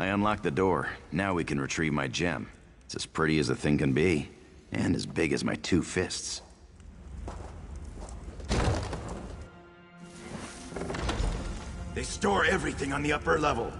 I unlocked the door. Now we can retrieve my gem. It's as pretty as a thing can be, and as big as my 2 fists. They store everything on the upper level.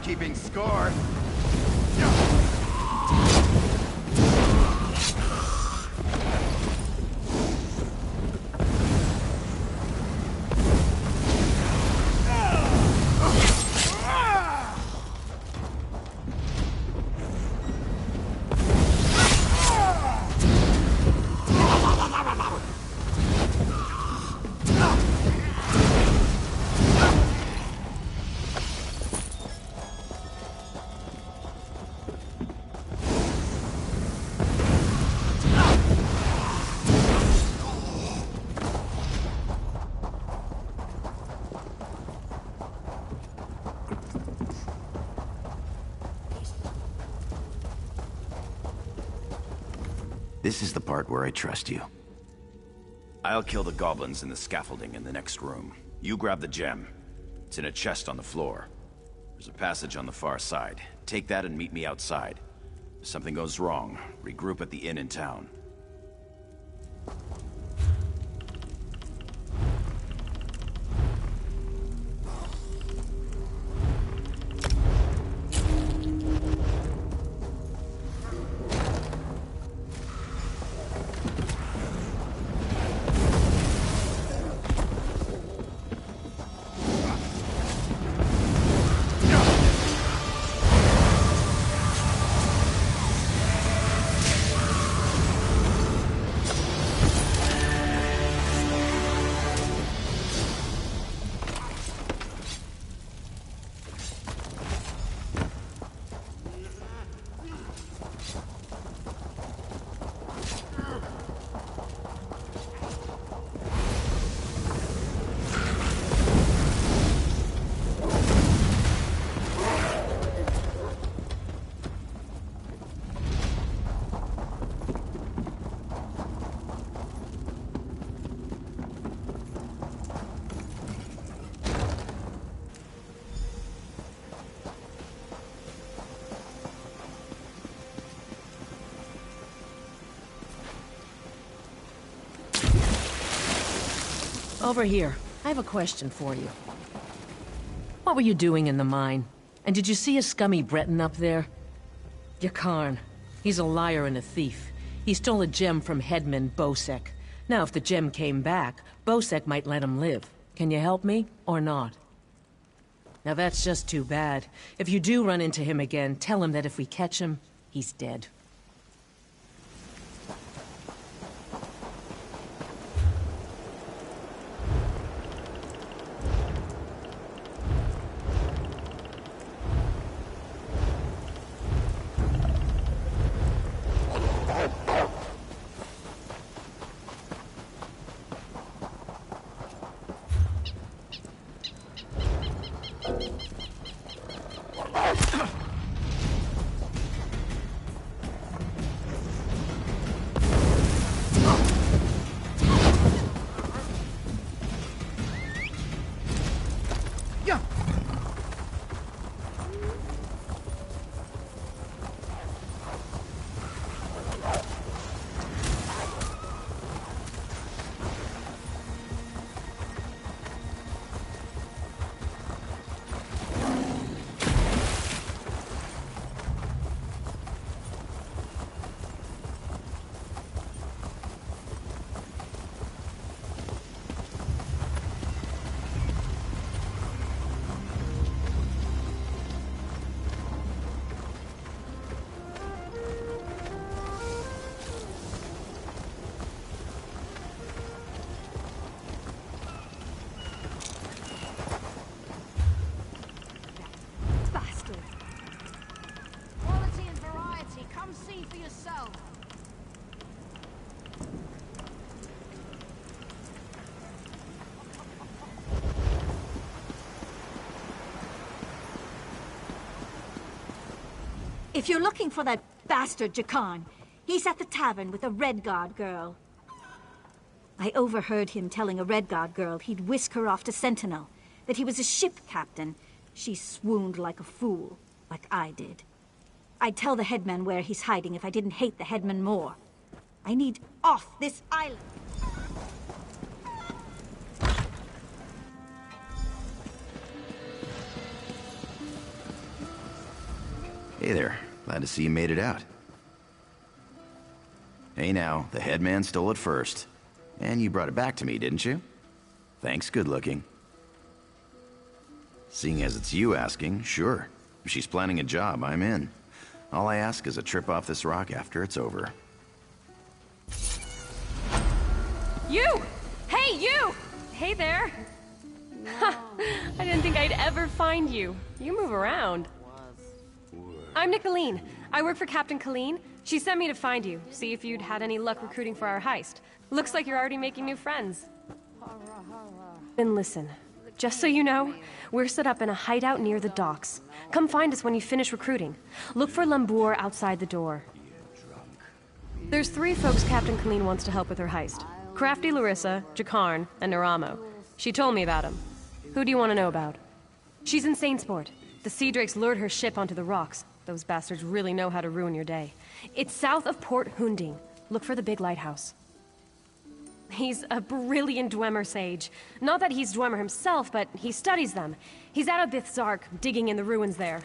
Keeping score. This is the part where I trust you. I'll kill the goblins in the scaffolding in the next room. You grab the gem. It's in a chest on the floor. There's a passage on the far side. Take that and meet me outside. If something goes wrong, regroup at the inn in town. Over here. I have a question for you. What were you doing in the mine? And did you see a scummy Breton up there? Yakarn. He's a liar and a thief. He stole a gem from headman Bosek. Now, if the gem came back, Bosek might let him live. Can you help me, or not? Now that's just too bad. If you do run into him again, tell him that if we catch him, he's dead. If you're looking for that bastard Jakarn, he's at the tavern with a Redguard girl. I overheard him telling a Redguard girl he'd whisk her off to Sentinel, that he was a ship captain. She swooned like a fool, like I did. I'd tell the headman where he's hiding if I didn't hate the headman more. I need off this island. Hey there. Glad to see you made it out. Hey now, the headman stole it first. And you brought it back to me, didn't you? Thanks, good looking. Seeing as it's you asking, sure. If she's planning a job, I'm in. All I ask is a trip off this rock after it's over. You! Hey, you! Hey there! I didn't think I'd ever find you. You move around. I'm Nicolene. I work for Captain Colleen. She sent me to find you, see if you'd had any luck recruiting for our heist. Looks like you're already making new friends. Then listen, just so you know, we're set up in a hideout near the docks. Come find us when you finish recruiting. Look for Lambour outside the door. There's 3 folks Captain Colleen wants to help with her heist. Crafty Larissa, Jakarn, and Naramo. She told me about him. Who do you want to know about? She's in Sainsport. The Sea Drakes lured her ship onto the rocks. Those bastards really know how to ruin your day. It's south of Port Hunding. Look for the big lighthouse. He's a brilliant Dwemer sage. Not that he's Dwemer himself, but he studies them. He's out of Bithzark, digging in the ruins there.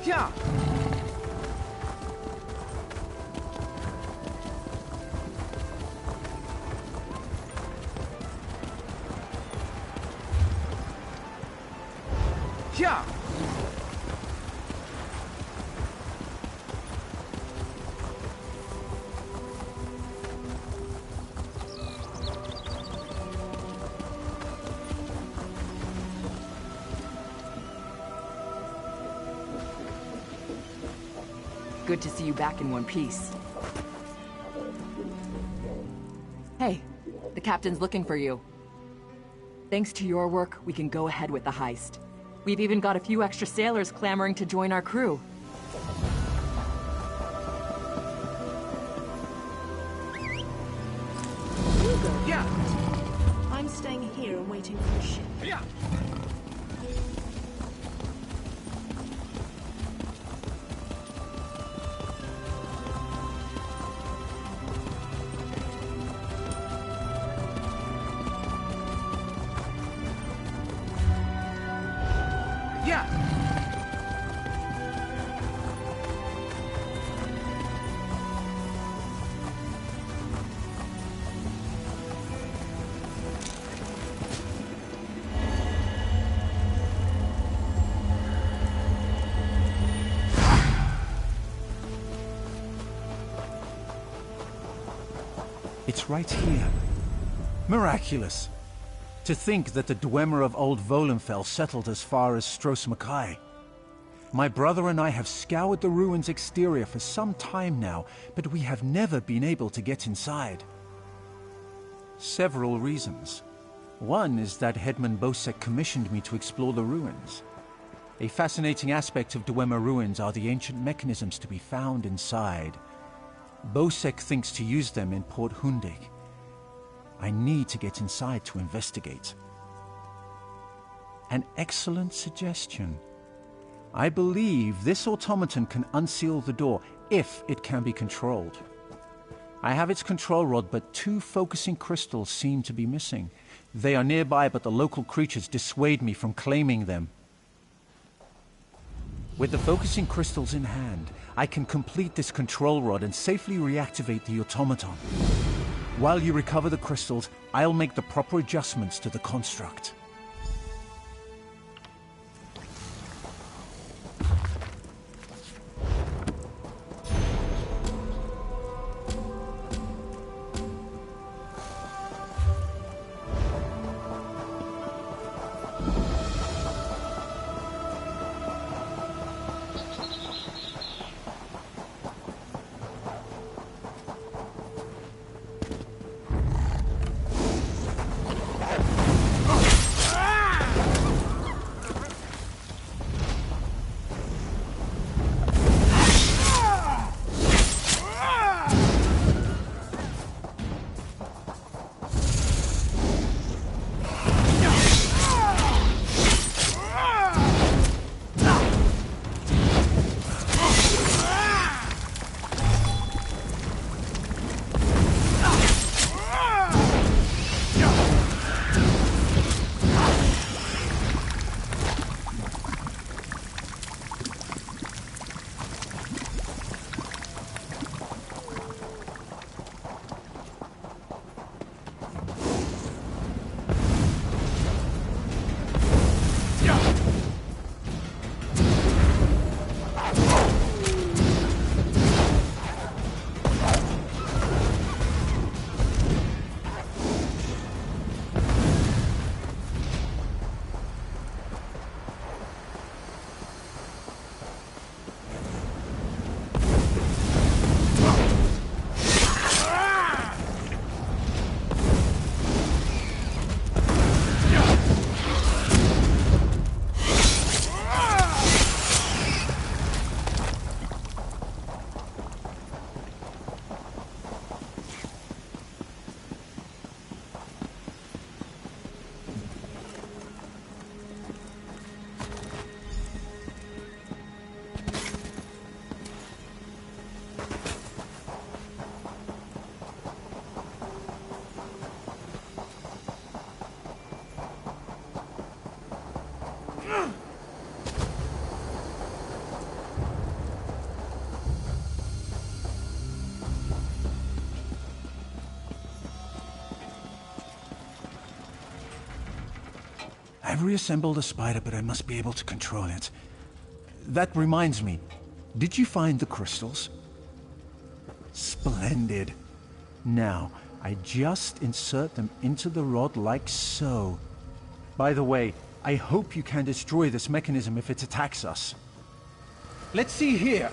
Yeah. Yeah. Good to see you back in one piece. Hey, the captain's looking for you. Thanks to your work, we can go ahead with the heist. We've even got a few extra sailors clamoring to join our crew. Yeah. I'm staying here and waiting for a ship. Yeah. Yeah. It's right here. Miraculous. To think that the Dwemer of Old Volenfell settled as far as Stros M'Kai. My brother and I have scoured the ruins' exterior for some time now, but we have never been able to get inside. Several reasons. One is that Headman Bosek commissioned me to explore the ruins. A fascinating aspect of Dwemer ruins are the ancient mechanisms to be found inside. Bosek thinks to use them in Port Hundig. I need to get inside to investigate. An excellent suggestion. I believe this automaton can unseal the door if it can be controlled. I have its control rod, but 2 focusing crystals seem to be missing. They are nearby, but the local creatures dissuade me from claiming them. With the focusing crystals in hand, I can complete this control rod and safely reactivate the automaton. While you recover the crystals, I'll make the proper adjustments to the construct. I've reassembled a spider, but I must be able to control it. That reminds me, did you find the crystals? Splendid. Now, I just insert them into the rod like so. By the way, I hope you can destroy this mechanism if it attacks us. Let's see here.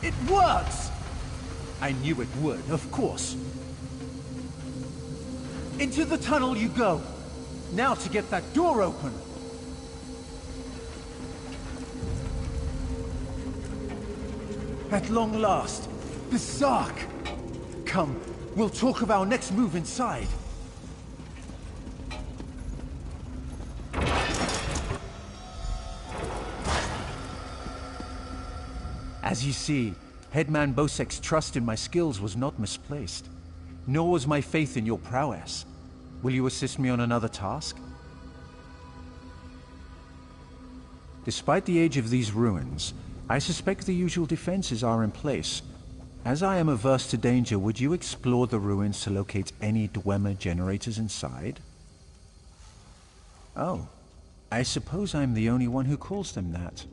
It works! I knew it would, of course. Into the tunnel you go. Now to get that door open. At long last, the Sark! Come, we'll talk of our next move inside. As you see, Headman Bosek's trust in my skills was not misplaced. Nor was my faith in your prowess. Will you assist me on another task? Despite the age of these ruins, I suspect the usual defenses are in place. As I am averse to danger, would you explore the ruins to locate any Dwemer generators inside? Oh, I suppose I'm the only one who calls them that.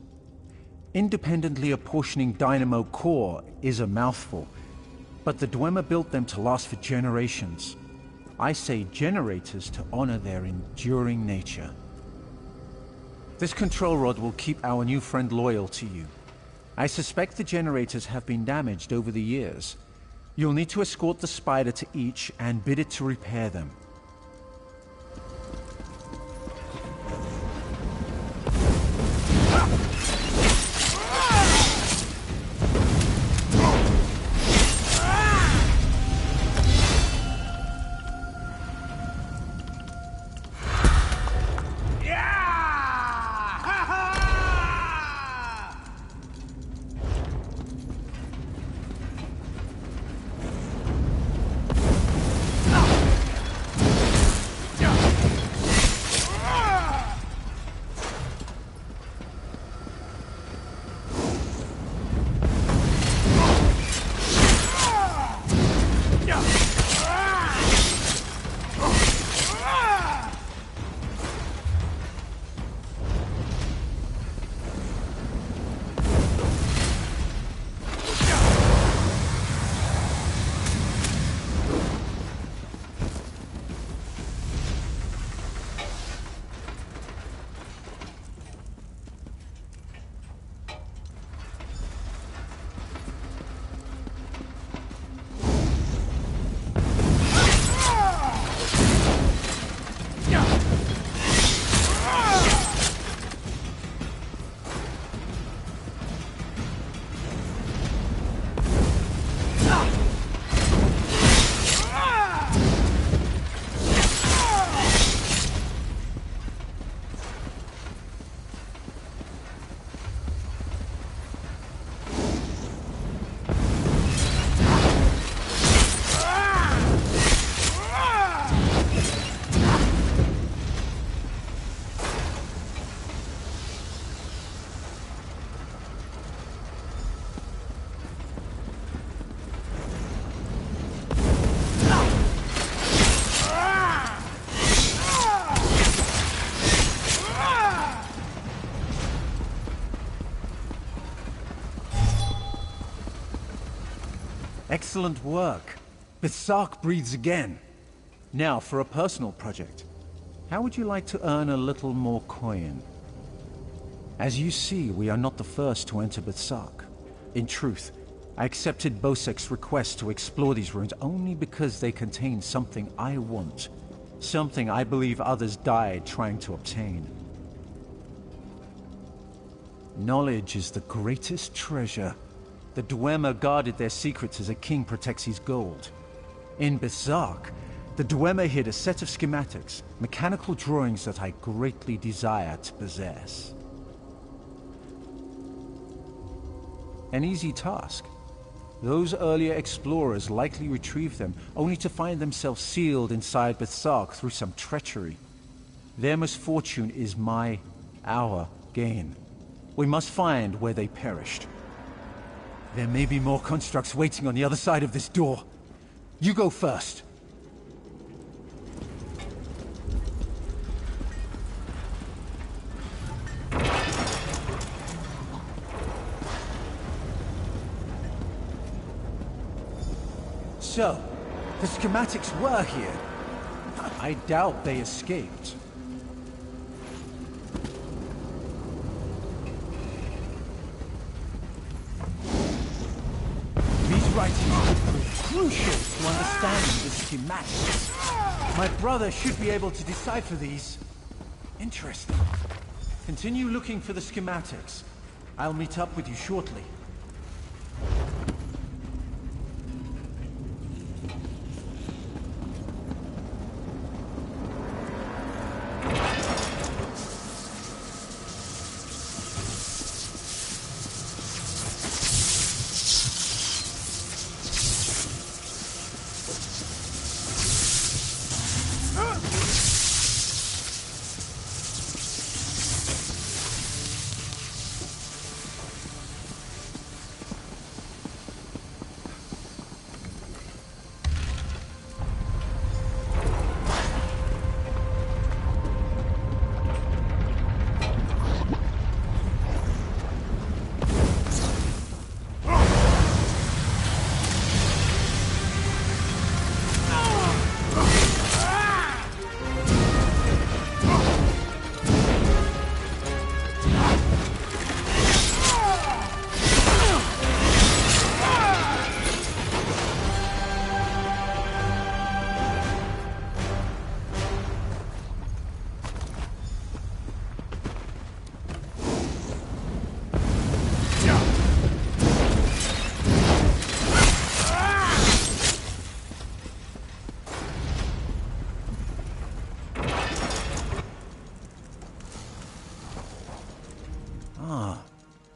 Independently apportioning Dynamo Core is a mouthful, but the Dwemer built them to last for generations. I say generators to honor their enduring nature. This control rod will keep our new friend loyal to you. I suspect the generators have been damaged over the years. You'll need to escort the spider to each and bid it to repair them. Excellent work. Besark breathes again. Now, for a personal project. How would you like to earn a little more coin? As you see, we are not the first to enter Besark. In truth, I accepted Bosek's request to explore these ruins only because they contain something I want. Something I believe others died trying to obtain. Knowledge is the greatest treasure. The Dwemer guarded their secrets as a king protects his gold. In Besark, the Dwemer hid a set of schematics, mechanical drawings that I greatly desire to possess. An easy task. Those earlier explorers likely retrieved them, only to find themselves sealed inside Besark through some treachery. Their misfortune is our gain. We must find where they perished. There may be more constructs waiting on the other side of this door. You go first. So, the schematics were here. I doubt they escaped. These writings will prove crucial to understanding the schematics. My brother should be able to decipher these. Interesting. Continue looking for the schematics. I'll meet up with you shortly.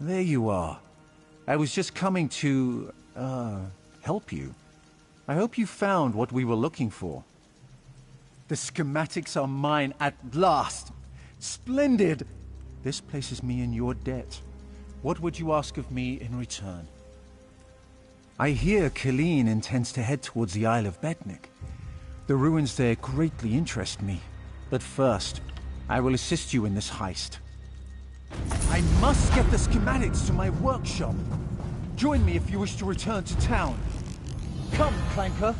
There you are. I was just coming to, help you. I hope you found what we were looking for. The schematics are mine at last. Splendid! This places me in your debt. What would you ask of me in return? I hear Khaleen intends to head towards the Isle of Betnik. The ruins there greatly interest me. But first, I will assist you in this heist. I must get the schematics to my workshop. Join me if you wish to return to town. Come, Clanker.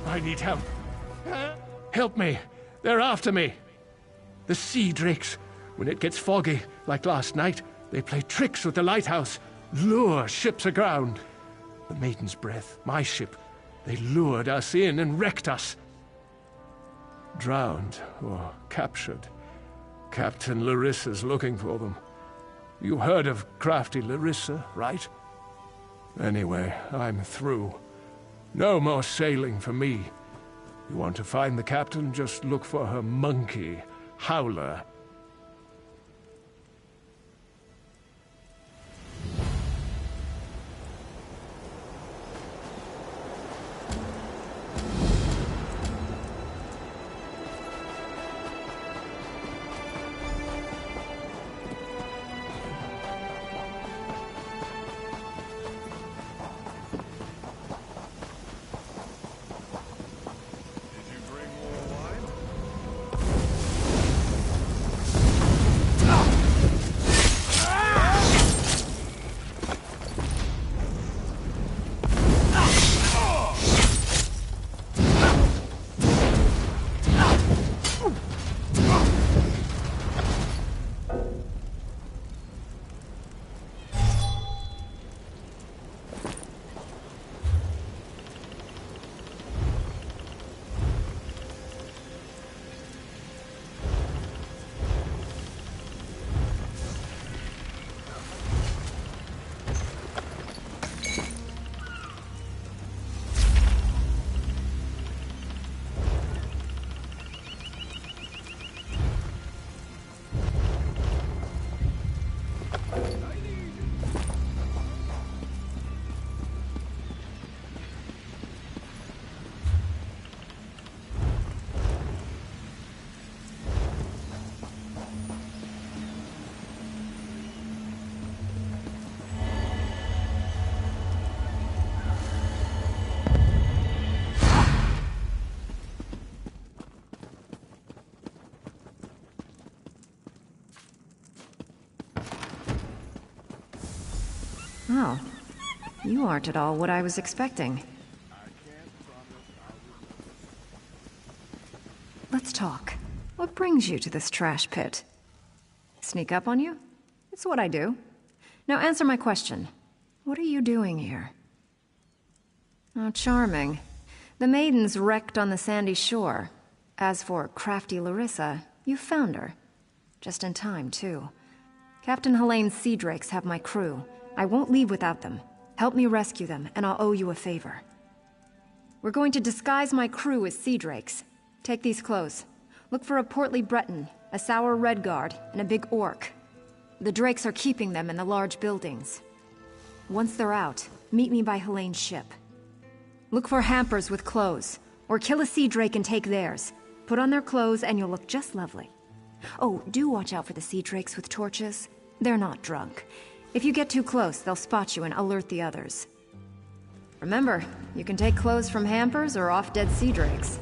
I need help. Help me. They're after me. The sea drakes. When it gets foggy, like last night, they play tricks with the lighthouse, lure ships aground. The Maiden's Breath, my ship, they lured us in and wrecked us. Drowned or captured. Captain Larissa's looking for them. You heard of crafty Larissa, right? Anyway, I'm through. No more sailing for me. You want to find the captain, just look for her monkey, Howler. Oh. You aren't at all what I was expecting. Let's talk. What brings you to this trash pit? Sneak up on you? It's what I do. Now answer my question. What are you doing here? Oh, charming. The maiden's wrecked on the sandy shore. As for crafty Larissa, you found her. Just in time, too. Captain Helene's sea drakes have my crew. I won't leave without them. Help me rescue them, and I'll owe you a favor. We're going to disguise my crew as sea drakes. Take these clothes. Look for a portly Breton, a sour Redguard, and a big orc. The drakes are keeping them in the large buildings. Once they're out, meet me by Helene's ship. Look for hampers with clothes, or kill a sea drake and take theirs. Put on their clothes and you'll look just lovely. Oh, do watch out for the sea drakes with torches. They're not drunk. If you get too close, they'll spot you and alert the others. Remember, you can take clothes from hampers or off-dead sea drakes.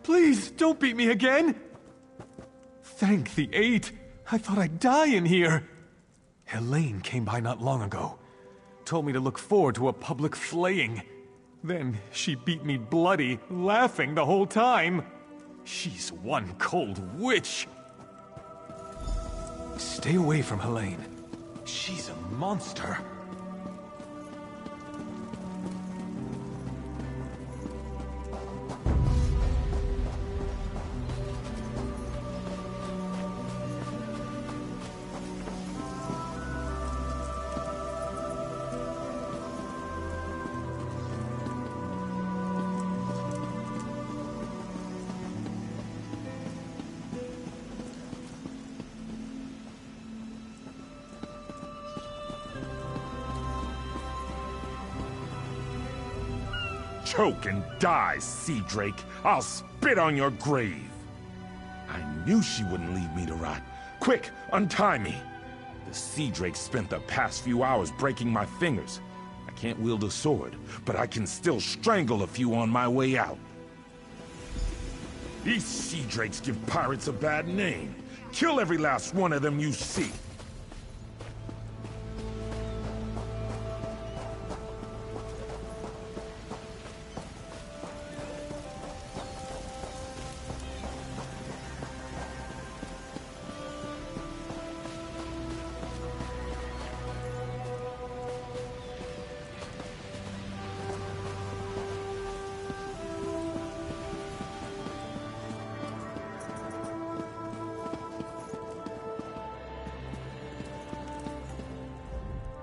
Please, don't beat me again! Thank the Eight! I thought I'd die in here! Helene came by not long ago. Told me to look forward to a public flaying. Then she beat me bloody, laughing the whole time. She's one cold witch! Stay away from Helene. She's a monster. Choke and die, Sea Drake. I'll spit on your grave. I knew she wouldn't leave me to rot. Quick, untie me. The Sea Drake spent the past few hours breaking my fingers. I can't wield a sword, but I can still strangle a few on my way out. These Sea Drakes give pirates a bad name. Kill every last one of them you see.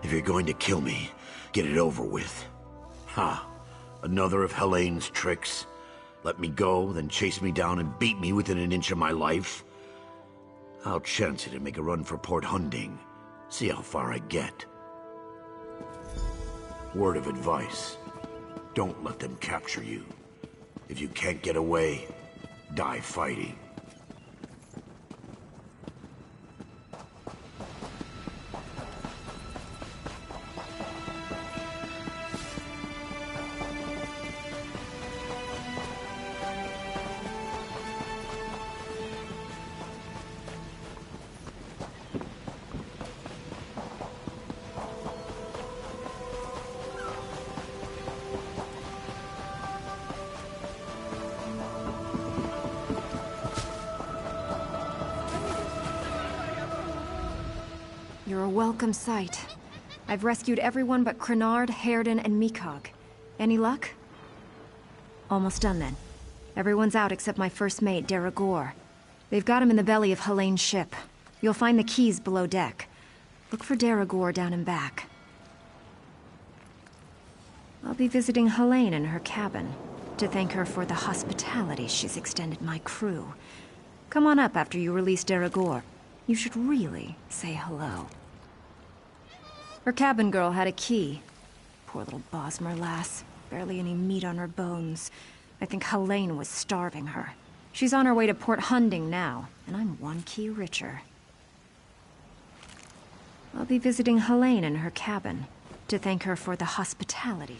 If you're going to kill me, get it over with. Ha! Another of Helene's tricks. Let me go, then chase me down and beat me within an inch of my life. I'll chance it and make a run for Port Hunding. See how far I get. Word of advice. Don't let them capture you. If you can't get away, die fighting. a welcome sight. I've rescued everyone but Crenard, Haerden, and Mikog. Any luck? Almost done then. Everyone's out except my first mate, Deragor. They've got him in the belly of Helene's ship. You'll find the keys below deck. Look for Deragor down and back. I'll be visiting Helene in her cabin to thank her for the hospitality she's extended my crew. Come on up after you release Deragor. You should really say hello. Her cabin girl had a key. Poor little Bosmer lass. Barely any meat on her bones. I think Helene was starving her. She's on her way to Port Hunding now, and I'm one key richer. I'll be visiting Helene in her cabin to thank her for the hospitality.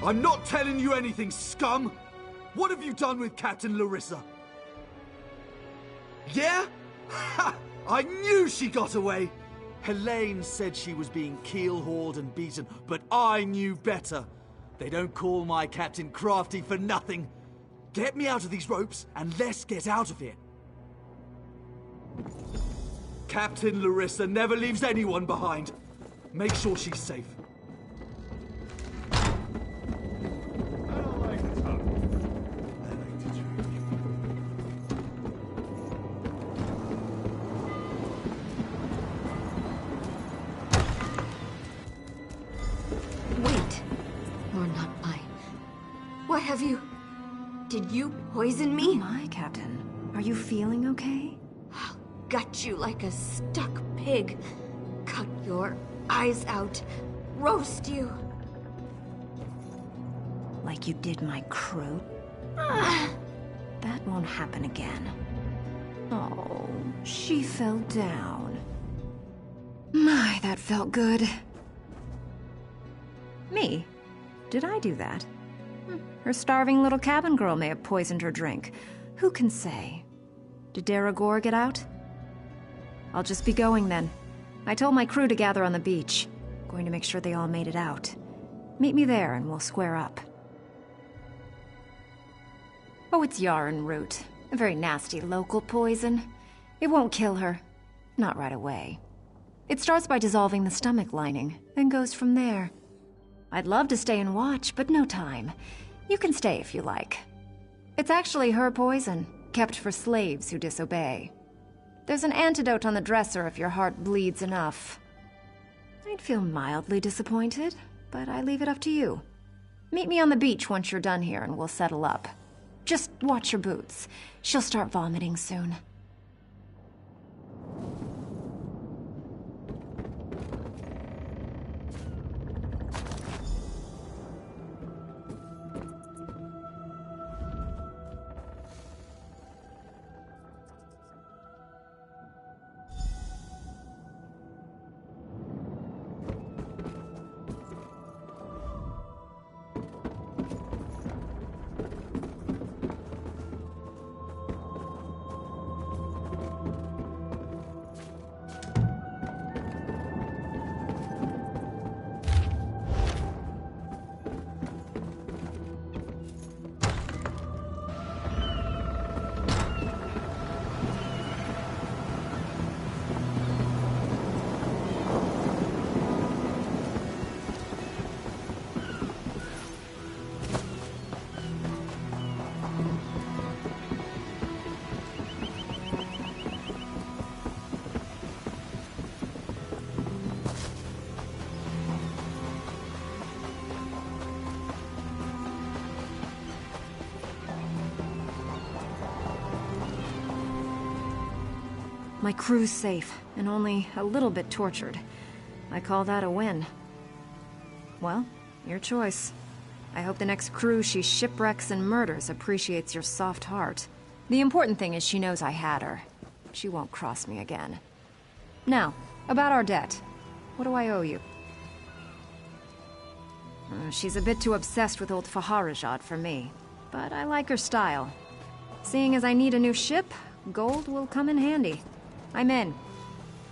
I'm not telling you anything, scum! What have you done with Captain Larissa? Yeah? Ha! I knew she got away! Helene said she was being keel-hauled and beaten, but I knew better. They don't call my captain crafty for nothing. Get me out of these ropes, and let's get out of here. Captain Larissa never leaves anyone behind. Make sure she's safe. What have you... Did you poison me? Oh my, Captain. Are you feeling okay? I'll gut you like a stuck pig. Cut your eyes out. Roast you. Like you did my crew? That won't happen again. Oh, she fell down. My, that felt good. Me? Did I do that? Her starving little cabin girl may have poisoned her drink. Who can say? Did Deragor get out? I'll just be going then. I told my crew to gather on the beach. Going to make sure they all made it out. Meet me there and we'll square up. Oh, it's yarn root. A very nasty local poison. It won't kill her. Not right away. It starts by dissolving the stomach lining, then goes from there. I'd love to stay and watch, but no time. You can stay if you like. It's actually her poison, kept for slaves who disobey. There's an antidote on the dresser if your heart bleeds enough. I'd feel mildly disappointed, but I leave it up to you. Meet me on the beach once you're done here and we'll settle up. Just watch your boots. She'll start vomiting soon. My crew's safe, and only a little bit tortured. I call that a win. Well, your choice. I hope the next crew she shipwrecks and murders appreciates your soft heart. The important thing is she knows I had her. She won't cross me again. Now, about our debt. What do I owe you? She's a bit too obsessed with old Faharajad for me, but I like her style. Seeing as I need a new ship, gold will come in handy. I'm in.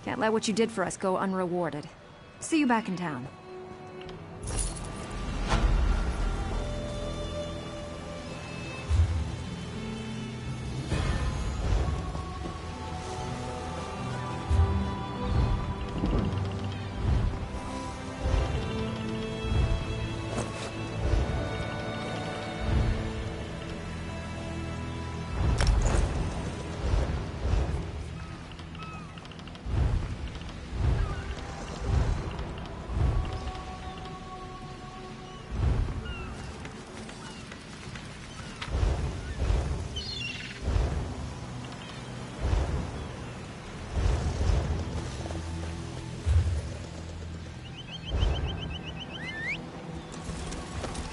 Can't let what you did for us go unrewarded. See you back in town.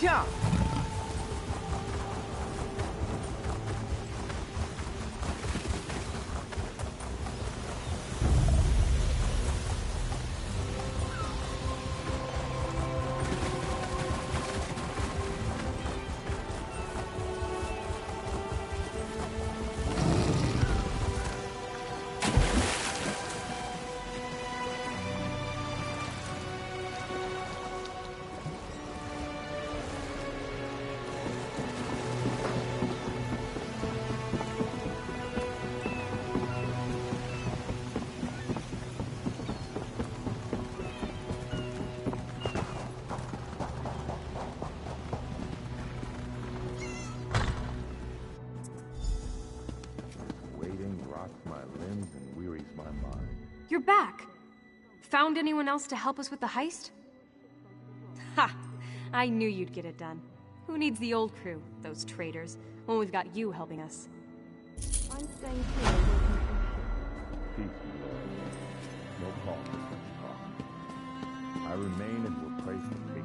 Yeah. You're back! Found anyone else to help us with the heist? Ha! I knew you'd get it done. Who needs the old crew, those traitors, when we've got you helping us? I'm staying here. Peace, no call. I remain and will pray for peace.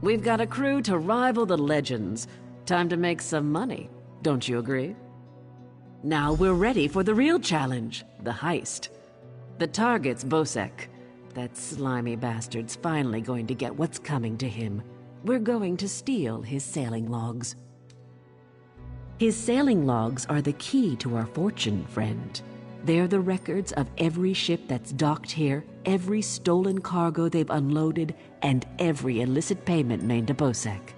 We've got a crew to rival the legends. Time to make some money, don't you agree? Now we're ready for the real challenge, the heist. The target's Bosek. That slimy bastard's finally going to get what's coming to him. We're going to steal his sailing logs. His sailing logs are the key to our fortune, friend. They're the records of every ship that's docked here, every stolen cargo they've unloaded, and every illicit payment made to Bosek.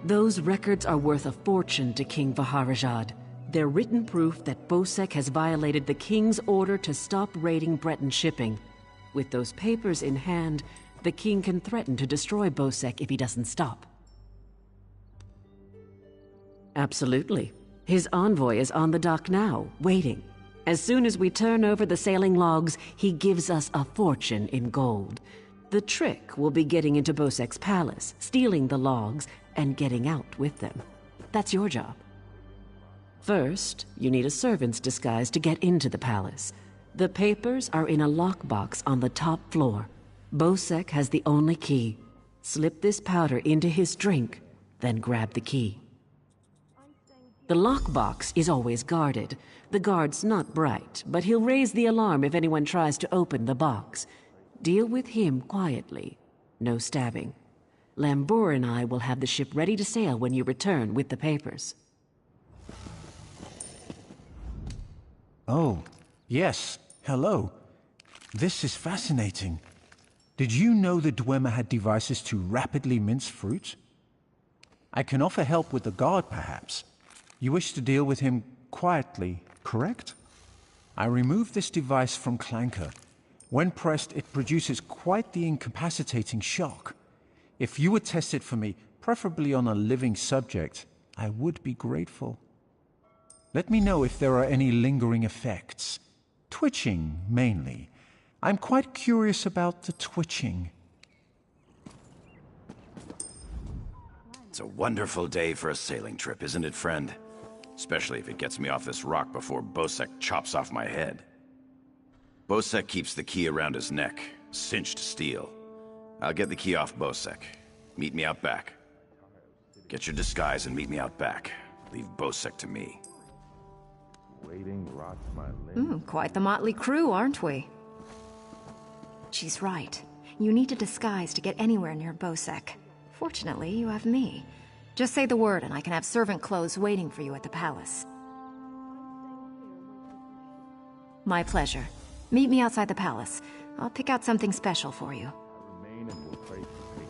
Those records are worth a fortune to King Vaharajad. They're written proof that Bosek has violated the king's order to stop raiding Breton shipping. With those papers in hand, the king can threaten to destroy Bosek if he doesn't stop. Absolutely. His envoy is on the dock now, waiting. As soon as we turn over the sailing logs, he gives us a fortune in gold. The trick will be getting into Bosek's palace, stealing the logs, and getting out with them. That's your job. First, you need a servant's disguise to get into the palace. The papers are in a lockbox on the top floor. Bosek has the only key. Slip this powder into his drink, then grab the key. The lockbox is always guarded. The guard's not bright, but he'll raise the alarm if anyone tries to open the box. Deal with him quietly. No stabbing. Lambour and I will have the ship ready to sail when you return with the papers. Oh, yes. Hello. This is fascinating. Did you know the Dwemer had devices to rapidly mince fruit? I can offer help with the guard, perhaps. You wish to deal with him quietly, correct? I removed this device from Clanker. When pressed, it produces quite the incapacitating shock. If you would test it for me, preferably on a living subject, I would be grateful. Let me know if there are any lingering effects. Twitching, mainly. I'm quite curious about the twitching. It's a wonderful day for a sailing trip, isn't it, friend? Especially if it gets me off this rock before Bosek chops off my head. Bosek keeps the key around his neck, cinched steel. I'll get the key off Bosek. Meet me out back. Get your disguise and meet me out back. Leave Bosek to me. Waiting rots my leg. Quite the motley crew, aren't we? She's right. You need a disguise to get anywhere near Bosek. Fortunately, you have me. Just say the word and I can have servant clothes waiting for you at the palace. My pleasure. Meet me outside the palace. I'll pick out something special for you. Remain and will pray for patience.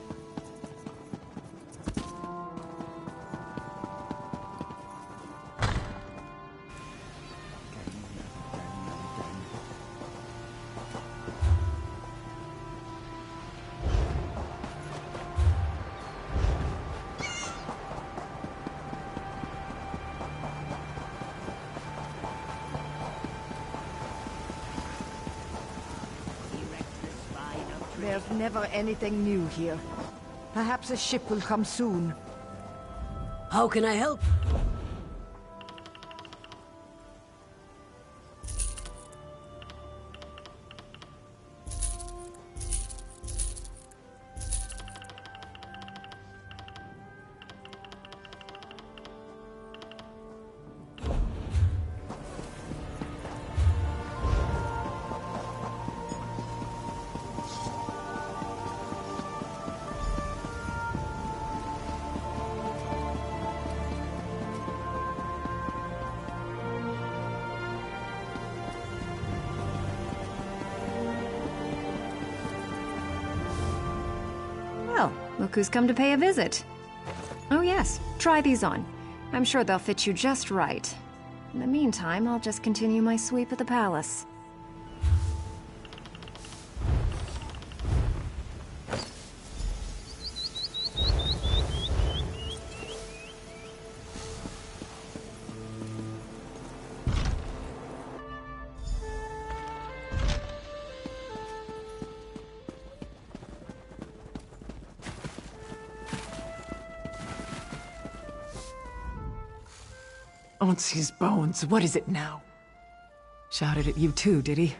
There's never anything new here. Perhaps a ship will come soon. How can I help? Well, look who's come to pay a visit. Oh yes, try these on. I'm sure they'll fit you just right. In the meantime, I'll just continue my sweep of the palace. Onsi's bones, what is it now? Shouted at you too, did he?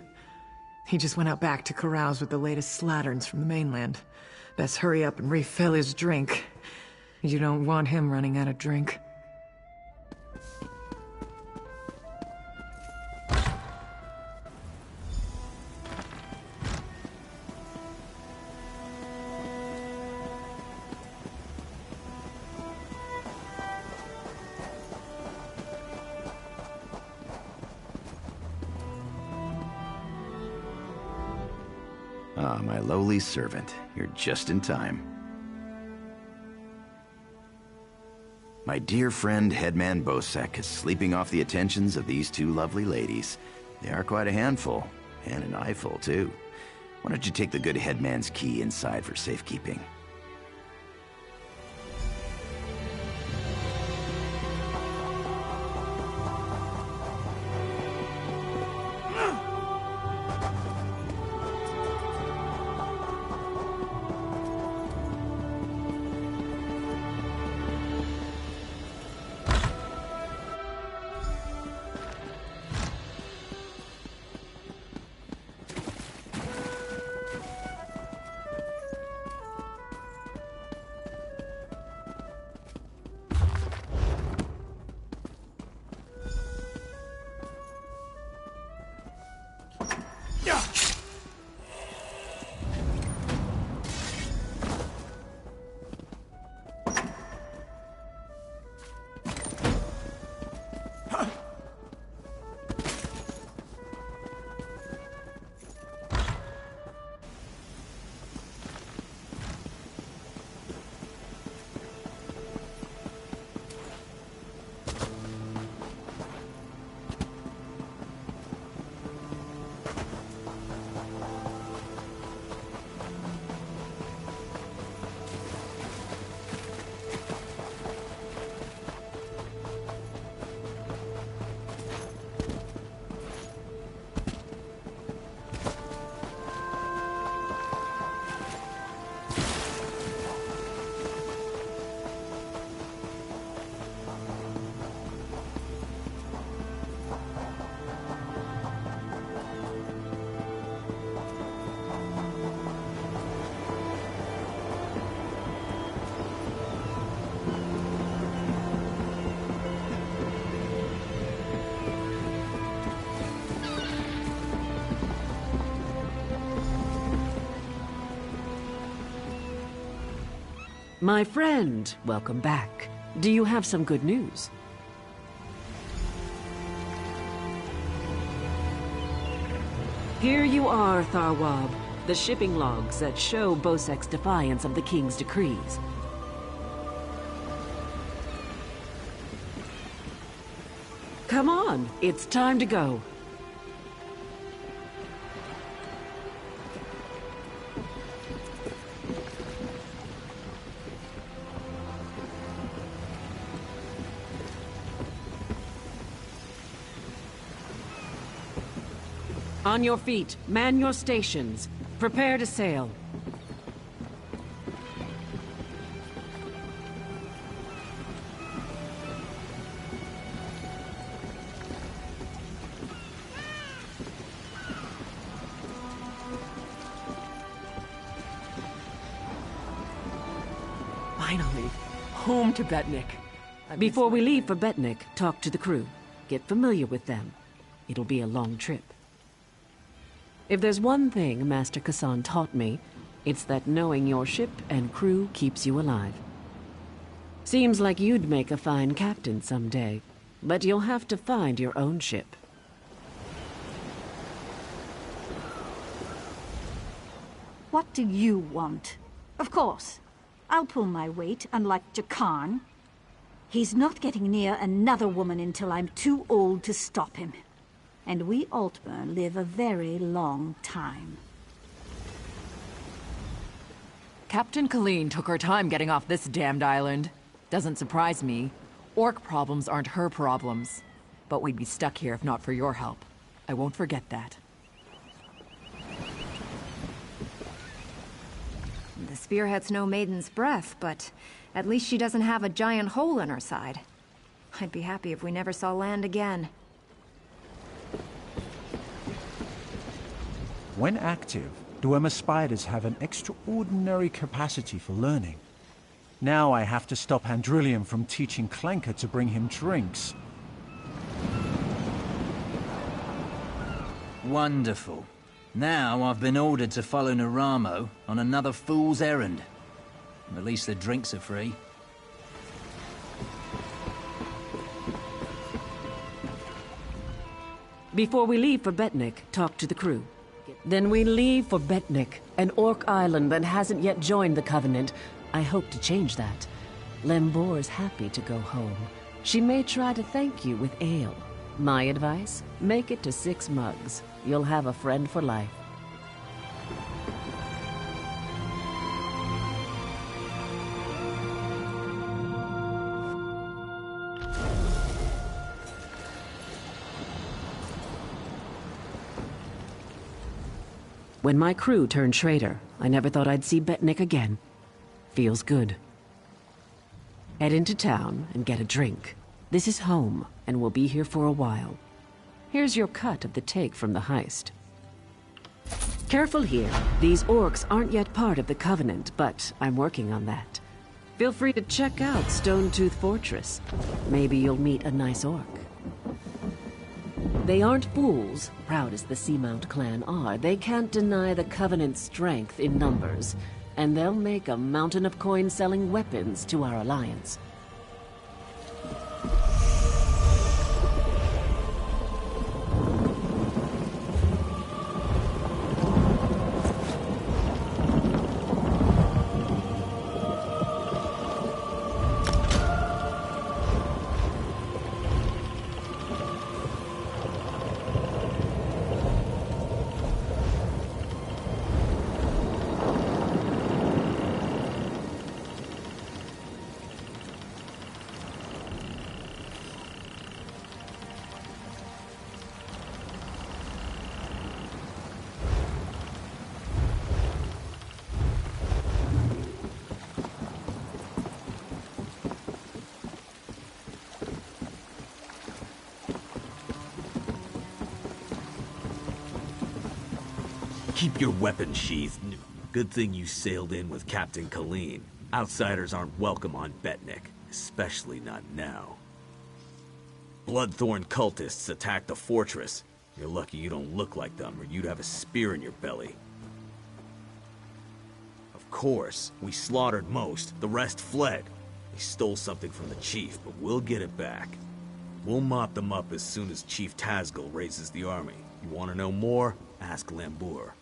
He just went out back to carouse with the latest slatterns from the mainland. Best hurry up and refill his drink. You don't want him running out of drink. Ah, my lowly servant. You're just in time. My dear friend, Headman Bosek, is sleeping off the attentions of these two lovely ladies. They are quite a handful, and an eyeful, too. Why don't you take the good Headman's key inside for safekeeping? My friend, welcome back. Do you have some good news? Here you are, Tharwab. The shipping logs that show Bosek's defiance of the King's decrees. Come on, it's time to go. On your feet, man your stations. Prepare to sail. Finally, home to Betnik. Before we leave for Betnik, talk to the crew. Get familiar with them. It'll be a long trip. If there's one thing Master Kassan taught me, it's that knowing your ship and crew keeps you alive. Seems like you'd make a fine captain someday, but you'll have to find your own ship. What do you want? Of course, I'll pull my weight, unlike Jakarn. He's not getting near another woman until I'm too old to stop him. And we Altmer live a very long time. Captain Colleen took her time getting off this damned island. Doesn't surprise me. Orc problems aren't her problems. But we'd be stuck here if not for your help. I won't forget that. The spearhead's no maiden's breath, but at least she doesn't have a giant hole in her side. I'd be happy if we never saw land again. When active, Dwemer spiders have an extraordinary capacity for learning. Now I have to stop Andrillium from teaching Clanker to bring him drinks. Wonderful. Now I've been ordered to follow Naramo on another fool's errand. At least the drinks are free. Before we leave for Betnik, talk to the crew. Then we leave for Betnik, an orc island that hasn't yet joined the Covenant. I hope to change that. Lembor's happy to go home. She may try to thank you with ale. My advice? Make it to 6 mugs. You'll have a friend for life. When my crew turned traitor, I never thought I'd see Betnik again. Feels good. Head into town and get a drink. This is home, and we'll be here for a while. Here's your cut of the take from the heist. Careful here. These orcs aren't yet part of the Covenant, but I'm working on that. Feel free to check out Stonetooth Fortress. Maybe you'll meet a nice orc. They aren't fools, proud as the Seamount clan are. They can't deny the Covenant's strength in numbers, and they'll make a mountain of coins selling weapons to our alliance. Keep your weapon sheathed. Good thing you sailed in with Captain Colleen. Outsiders aren't welcome on Betnik, especially not now. Bloodthorn cultists attacked the fortress. You're lucky you don't look like them, or you'd have a spear in your belly. Of course. We slaughtered most. The rest fled. They stole something from the chief, but we'll get it back. We'll mop them up as soon as Chief Tazgul raises the army. You want to know more? Ask Lambur.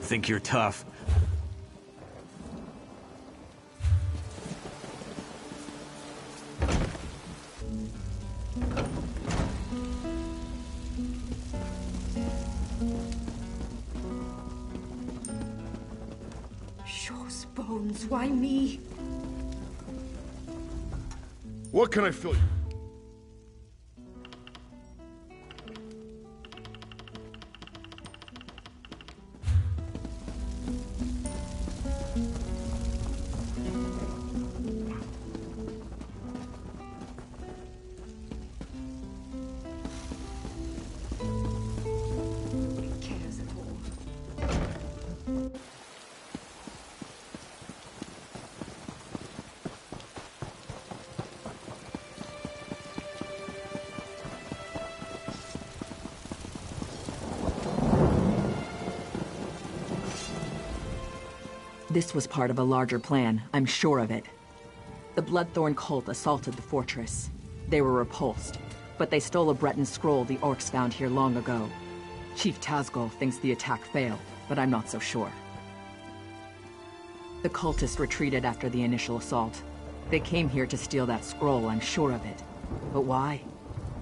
Think you're tough? Shaw's bones, why me? What can I fill you? This was part of a larger plan, I'm sure of it. The Bloodthorn cult assaulted the fortress. They were repulsed, but they stole a Breton scroll the orcs found here long ago. Chief Tazgul thinks the attack failed, but I'm not so sure. The cultists retreated after the initial assault. They came here to steal that scroll, I'm sure of it. But why?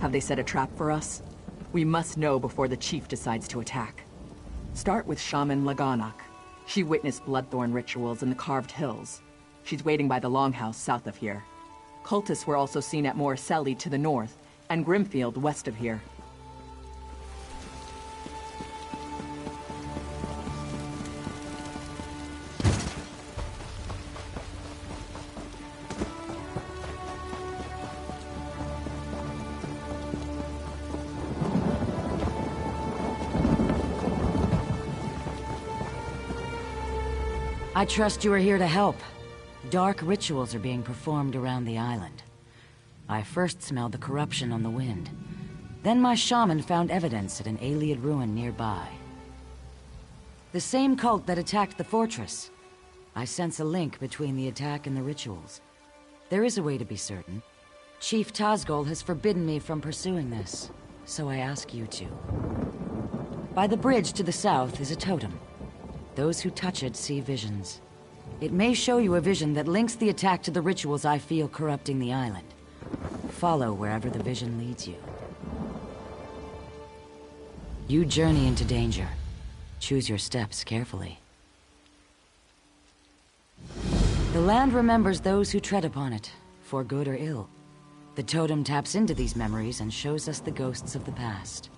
Have they set a trap for us? We must know before the chief decides to attack. Start with Shaman Laganak. She witnessed Bloodthorn rituals in the Carved Hills. She's waiting by the Longhouse south of here. Cultists were also seen at Morcelli to the north, and Grimfield west of here. I trust you are here to help. Dark rituals are being performed around the island. I first smelled the corruption on the wind. Then my shaman found evidence at an Ayleid ruin nearby. The same cult that attacked the fortress. I sense a link between the attack and the rituals. There is a way to be certain. Chief Tazgul has forbidden me from pursuing this, so I ask you to. By the bridge to the south is a totem. Those who touch it see visions. It may show you a vision that links the attack to the rituals I feel corrupting the island. Follow wherever the vision leads you. You journey into danger. Choose your steps carefully. The land remembers those who tread upon it, for good or ill. The totem taps into these memories and shows us the ghosts of the past.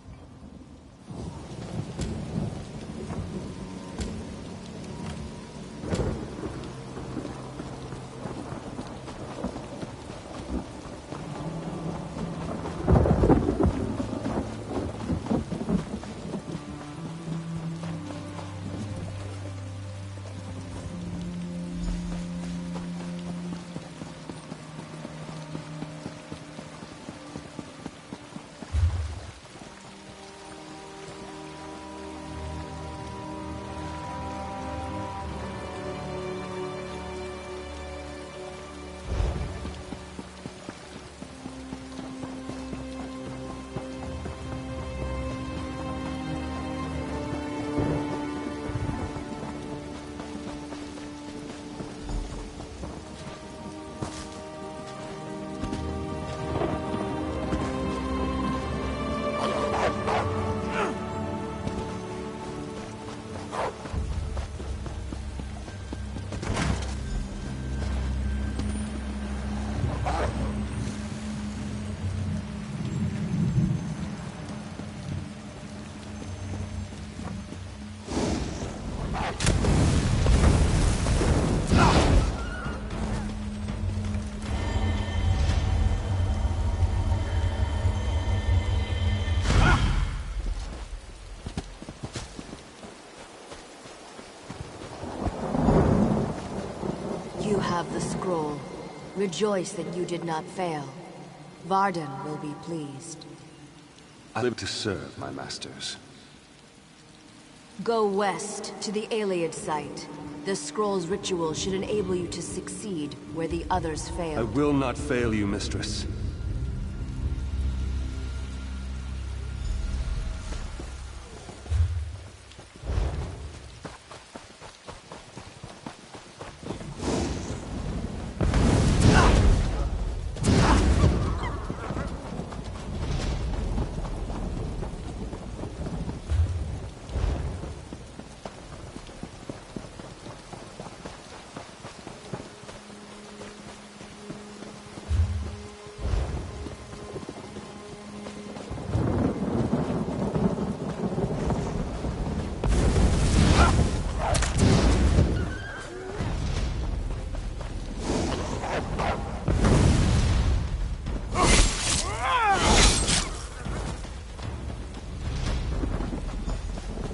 have the scroll. Rejoice that you did not fail. Varden will be pleased. I live to serve my masters. Go west to the Ayleid site. The scroll's ritual should enable you to succeed where the others I failed. will not fail you, mistress.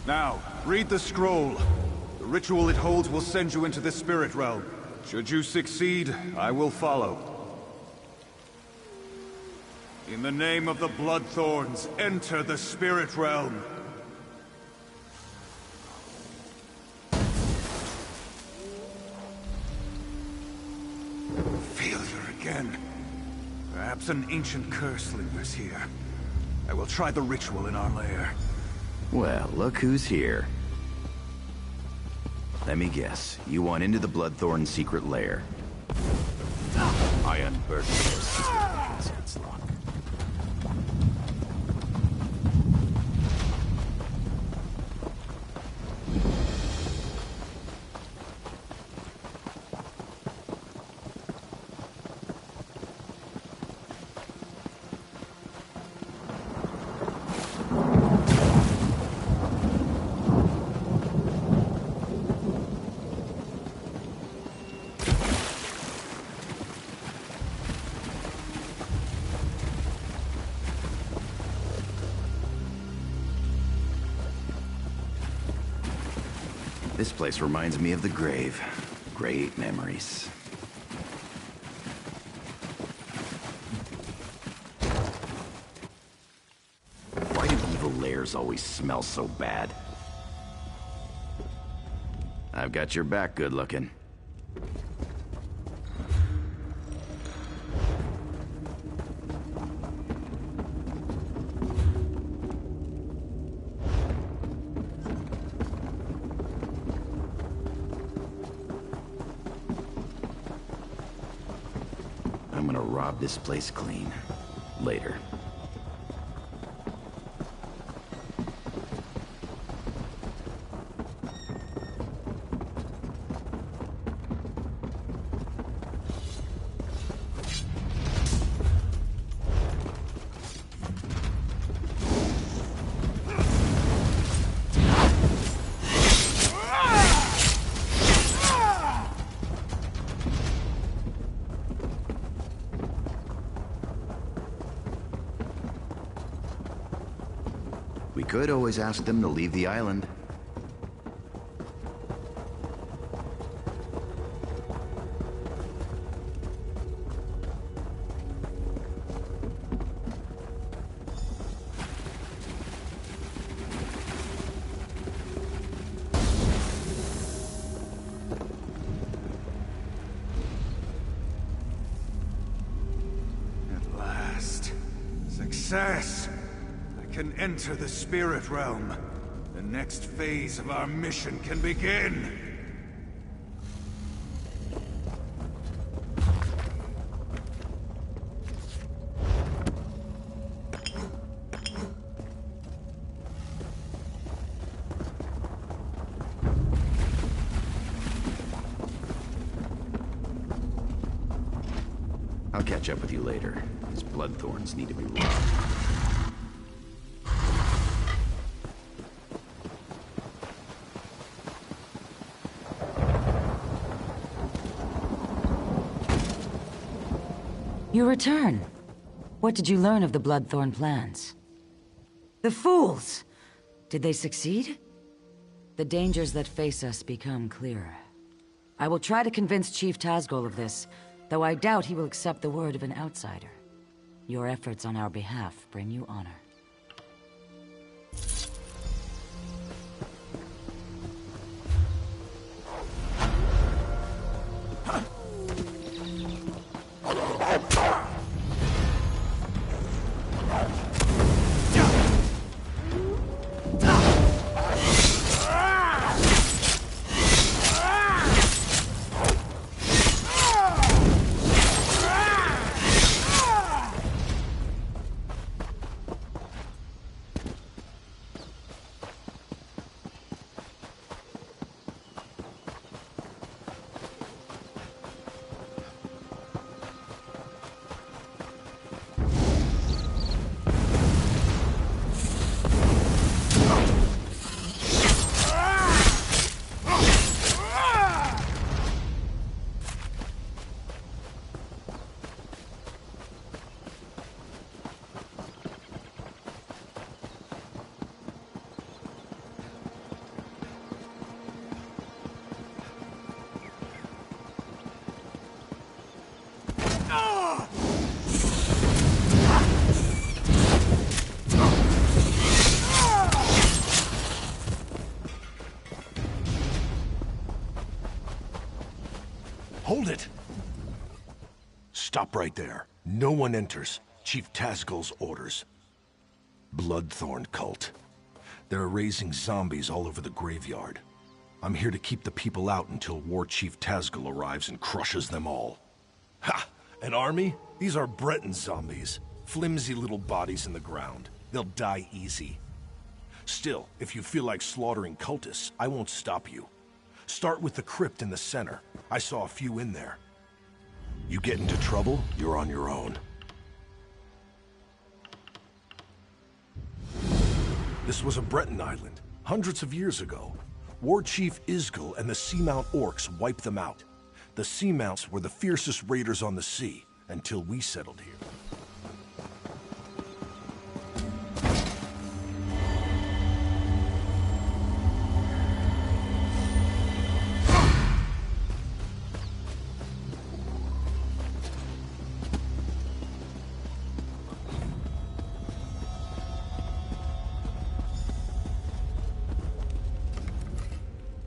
Now, read the scroll. The ritual it holds will send you into the spirit realm. Should you succeed, I will follow. In the name of the Bloodthorns, enter the spirit realm. Failure again. Perhaps an ancient curse lingers here. I will try the ritual in our lair. Well, look who's here. Let me guess, you want into the Bloodthorn secret lair. I unburdened their secret entrance, it's locked. This place reminds me of the grave. Great memories. Why do evil lairs always smell so bad? I've got your back, good looking. I'm gonna rob this place clean. Later. We could always ask them to leave the island. At last. Success! I can enter the spirit realm. The next phase of our mission can begin. I'll catch up with you later. These Bloodthorns need to be robbed. You return. What did you learn of the Bloodthorn plans? The fools! Did they succeed? The dangers that face us become clearer. I will try to convince Chief Tazgol of this, though I doubt he will accept the word of an outsider. Your efforts on our behalf bring you honor. Hold it! Stop right there. No one enters. Chief Tazgol's orders. Bloodthorn cult. They're raising zombies all over the graveyard. I'm here to keep the people out until War Chief Tazgol arrives and crushes them all. Ha! An army? These are Breton zombies. Flimsy little bodies in the ground. They'll die easy. Still, if you feel like slaughtering cultists, I won't stop you. Start with the crypt in the center. I saw a few in there. You get into trouble, you're on your own. This was a Breton island, hundreds of years ago. War Chief Isgil and the Seamount Orcs wiped them out. The Seamounts were the fiercest raiders on the sea, until we settled here.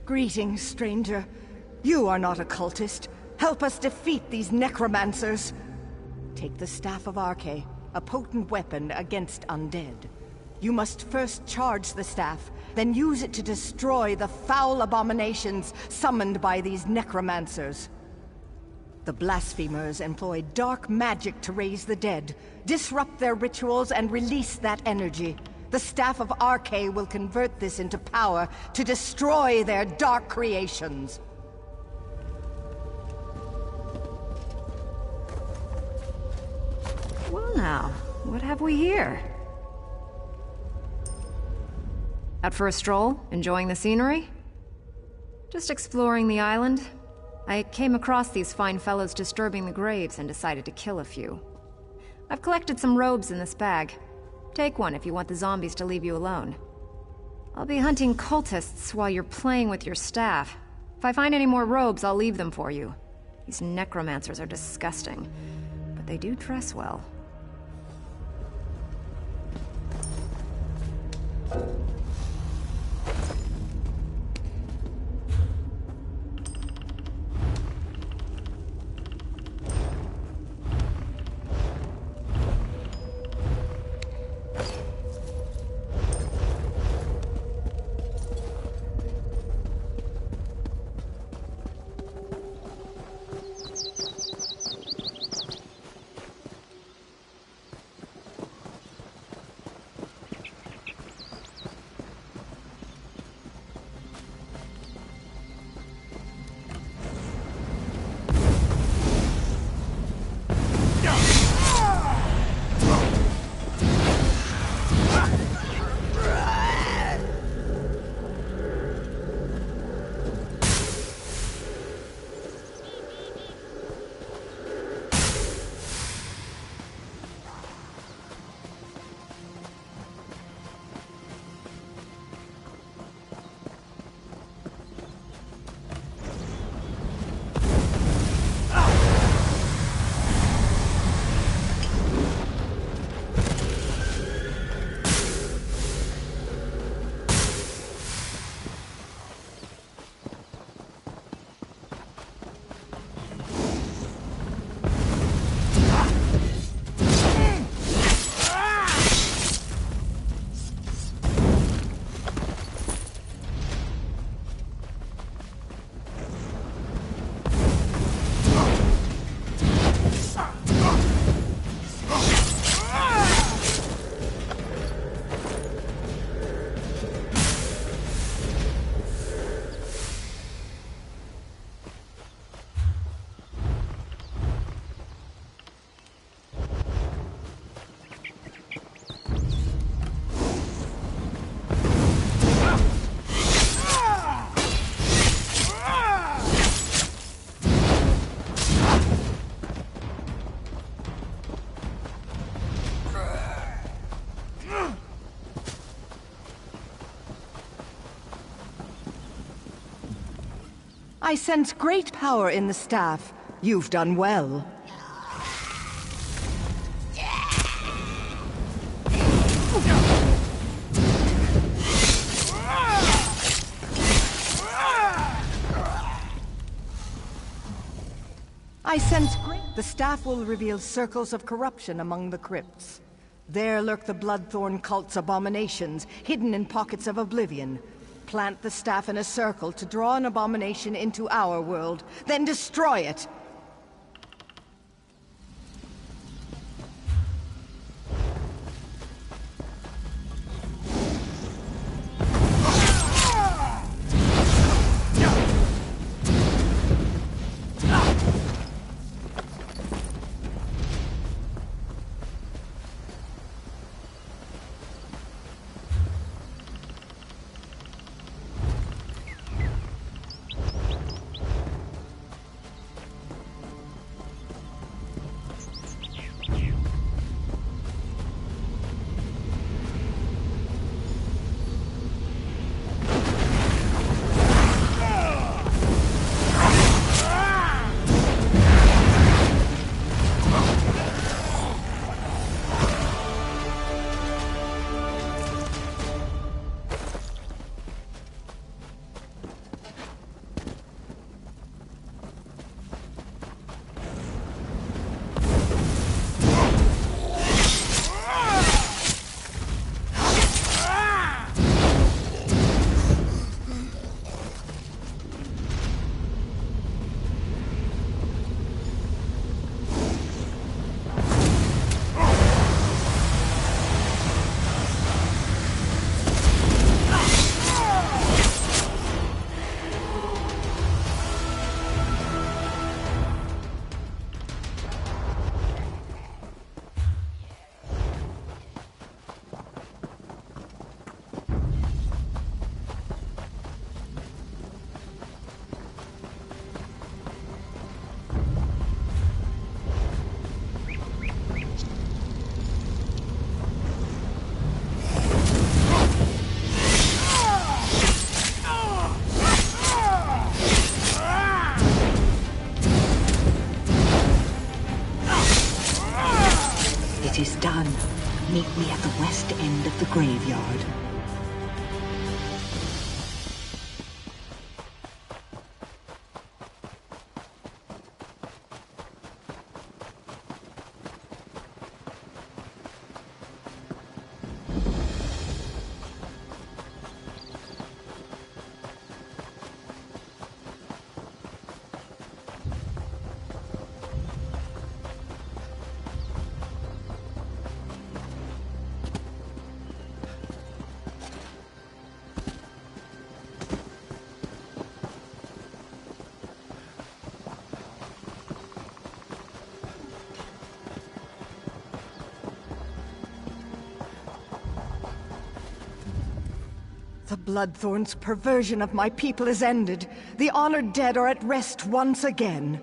Greetings, stranger. You are not a cultist. Help us defeat these necromancers. Take the Staff of Arkay, a potent weapon against undead. You must first charge the staff, then use it to destroy the foul abominations summoned by these necromancers. The blasphemers employ dark magic to raise the dead, disrupt their rituals, and release that energy. The Staff of Arkay will convert this into power to destroy their dark creations. Well now, what have we here? Out for a stroll? Enjoying the scenery? Just exploring the island. I came across these fine fellows disturbing the graves and decided to kill a few. I've collected some robes in this bag. Take one if you want the zombies to leave you alone. I'll be hunting cultists while you're playing with your staff. If I find any more robes, I'll leave them for you. These necromancers are disgusting, but they do dress well. I sense great power in the staff. You've done well. I sense the staff will reveal circles of corruption among the crypts. There lurk the Bloodthorn cult's abominations, hidden in pockets of oblivion. Plant the staff in a circle to draw an abomination into our world, then destroy it! It is done. Meet me at the west end of the graveyard. The Bloodthorn's perversion of my people is ended. The honored dead are at rest once again.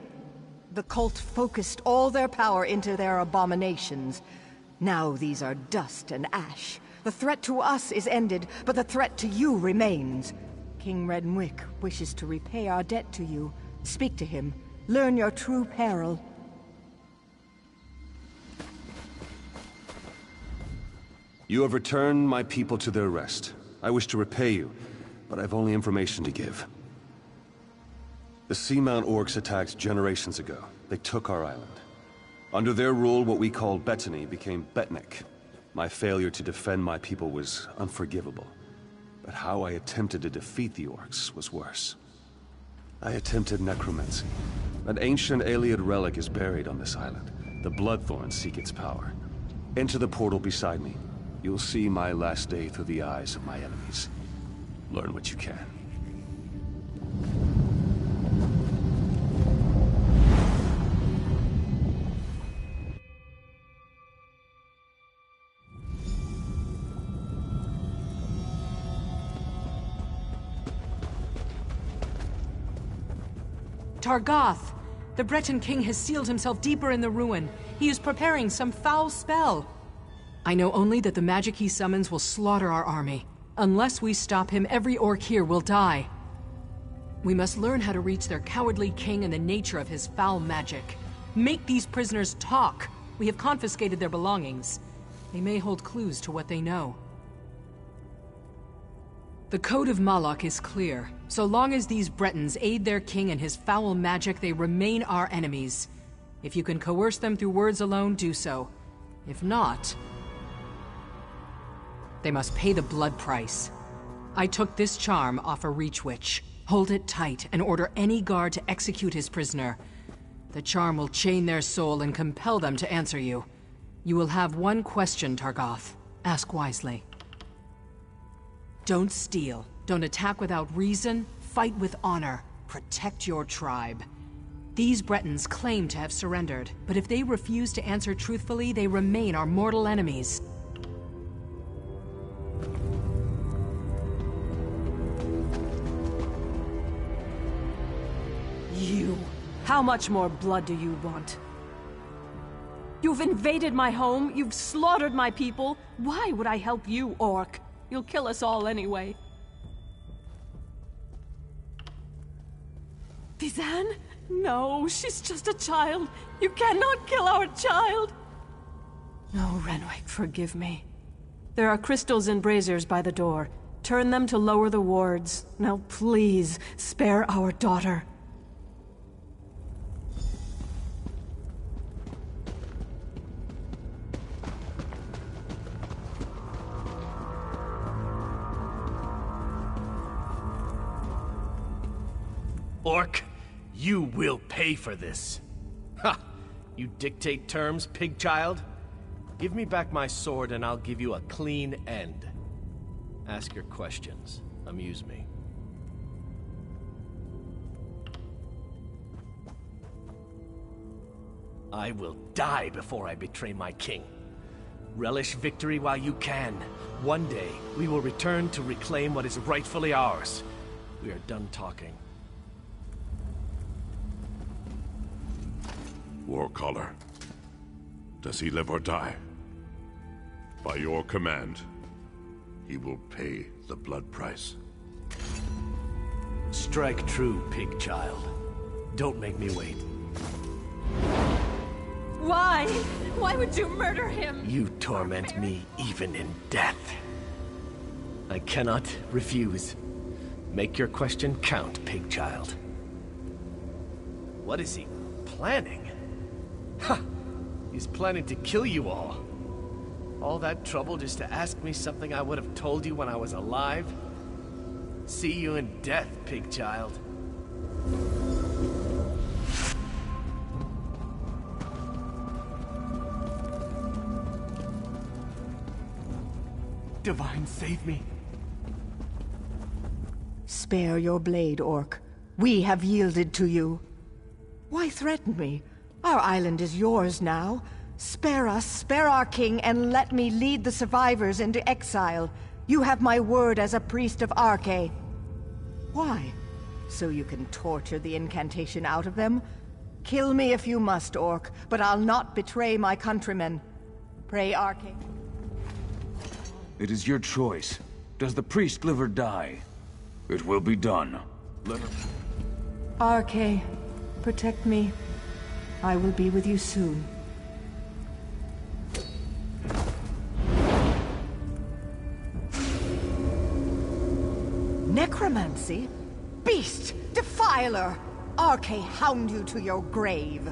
The cult focused all their power into their abominations. Now these are dust and ash. The threat to us is ended, but the threat to you remains. King Renwick wishes to repay our debt to you. Speak to him. Learn your true peril. You have returned my people to their rest. I wish to repay you, but I've only information to give. The Seamount orcs attacked generations ago. They took our island. Under their rule, what we called Bettany became Betnik. My failure to defend my people was unforgivable. But how I attempted to defeat the orcs was worse. I attempted necromancy. An ancient Ayleid relic is buried on this island. The Bloodthorns seek its power. Enter the portal beside me. You'll see my last day through the eyes of my enemies. Learn what you can. Targoth! The Breton king has sealed himself deeper in the ruin. He is preparing some foul spell. I know only that the magic he summons will slaughter our army. Unless we stop him, every orc here will die. We must learn how to reach their cowardly king and the nature of his foul magic. Make these prisoners talk. We have confiscated their belongings. They may hold clues to what they know. The Code of Malak is clear. So long as these Bretons aid their king and his foul magic, they remain our enemies. If you can coerce them through words alone, do so. If not, they must pay the blood price. I took this charm off a Reach Witch. Hold it tight and order any guard to execute his prisoner. The charm will chain their soul and compel them to answer you. You will have one question, Targoth. Ask wisely. Don't steal. Don't attack without reason. Fight with honor. Protect your tribe. These Bretons claim to have surrendered, but if they refuse to answer truthfully, they remain our mortal enemies. You. How much more blood do you want? You've invaded my home, you've slaughtered my people. Why would I help you, Orc? You'll kill us all anyway. Vizan? No, she's just a child. You cannot kill our child. No, Renwick, forgive me. There are crystals and braziers by the door. Turn them to lower the wards. Now please, spare our daughter. Orc, you will pay for this. Ha! You dictate terms, pig child? Give me back my sword and I'll give you a clean end. Ask your questions. Amuse me. I will die before I betray my king. Relish victory while you can. One day, we will return to reclaim what is rightfully ours. We are done talking. Warcaller. Does he live or die? By your command, he will pay the blood price. Strike true, pig child. Don't make me wait. Why? Why would you murder him? You torment me even in death. I cannot refuse. Make your question count, pig child. What is he planning? Ha! He's planning to kill you all. All that trouble just to ask me something I would have told you when I was alive? See you in death, pig child. Divine, save me. Spare your blade, Orc. We have yielded to you. Why threaten me? Our island is yours now. Spare us, spare our king, and let me lead the survivors into exile. You have my word as a priest of Arkay. Why? So you can torture the incantation out of them? Kill me if you must, Orc, but I'll not betray my countrymen. Pray, Arkay. It is your choice. Does the priest live or die? It will be done. Let her... Arkay, protect me. I will be with you soon. Necromancy? Beast! Defiler! Arkay hound you to your grave.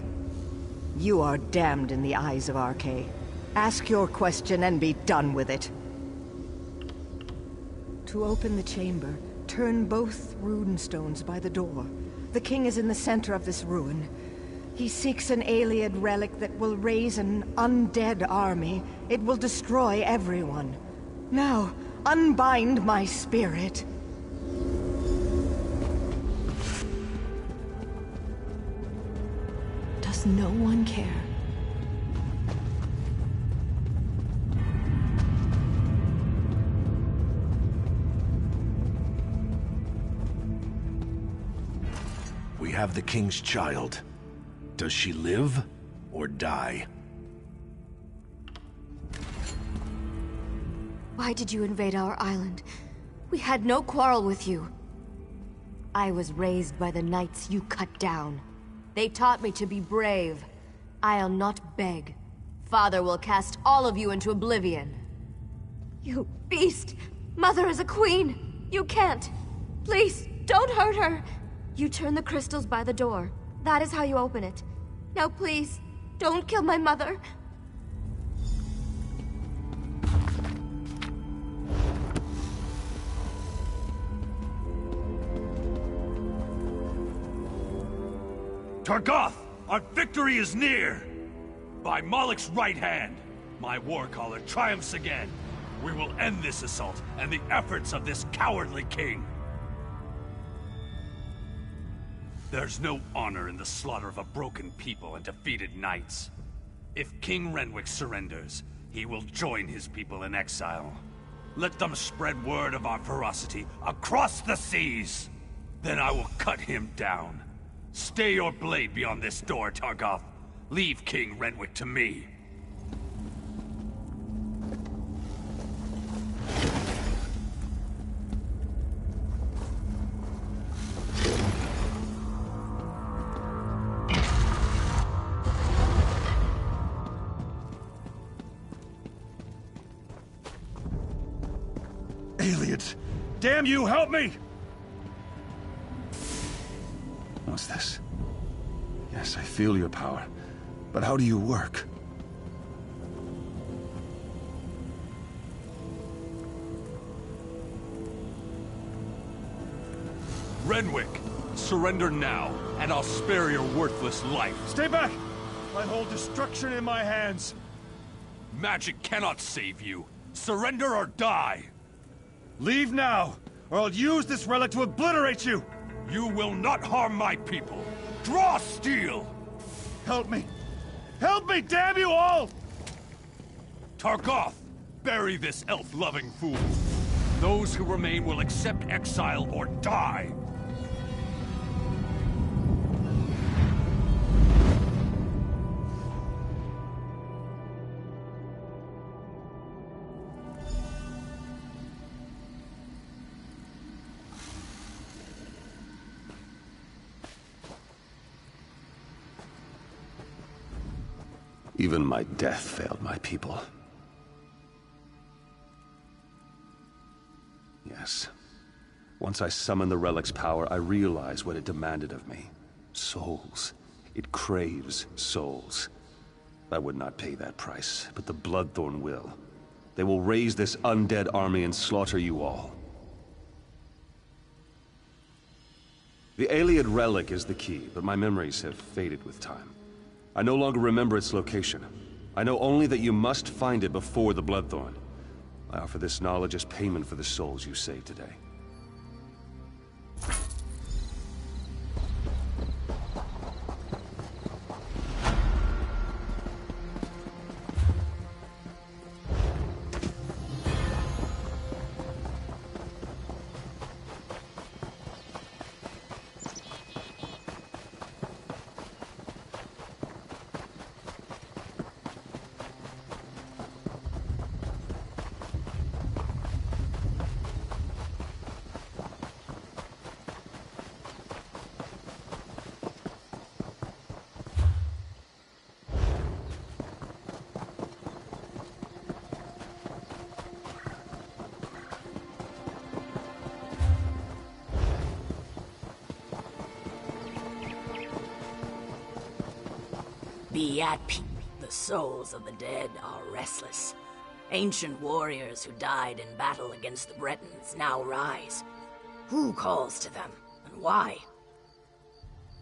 You are damned in the eyes of Arkay. Ask your question and be done with it. To open the chamber, turn both rune stones by the door. The king is in the center of this ruin. He seeks an Ayleid relic that will raise an undead army. It will destroy everyone. Now, unbind my spirit. Does no one care? We have the king's child. Does she live or die? Why did you invade our island? We had no quarrel with you. I was raised by the knights you cut down. They taught me to be brave. I'll not beg. Father will cast all of you into oblivion. You beast! Mother is a queen! You can't! Please, don't hurt her! You turn the crystals by the door. That is how you open it. Now please, don't kill my mother. Targoth, our victory is near! By Malek's right hand, my Warcaller triumphs again. We will end this assault and the efforts of this cowardly king. There's no honor in the slaughter of a broken people and defeated knights. If King Renwick surrenders, he will join his people in exile. Let them spread word of our ferocity across the seas! Then I will cut him down. Stay your blade beyond this door, Targoth. Leave King Renwick to me. Aliens! Damn you, help me! What's this? Yes, I feel your power. But how do you work? Renwick, surrender now, and I'll spare your worthless life. Stay back! I hold destruction in my hands. Magic cannot save you. Surrender or die! Leave now, or I'll use this relic to obliterate you! You will not harm my people! Draw steel! Help me! Help me, damn you all! Targoth, bury this elf-loving fool. Those who remain will accept exile or die. Even my death failed my people. Yes. Once I summoned the relic's power, I realized what it demanded of me. Souls. It craves souls. I would not pay that price, but the Bloodthorn will. They will raise this undead army and slaughter you all. The Ayleid relic is the key, but my memories have faded with time. I no longer remember its location. I know only that you must find it before the Bloodthorn. I offer this knowledge as payment for the souls you saved today. Be at peace. The souls of the dead are restless. Ancient warriors who died in battle against the Bretons now rise. Who calls to them, and why?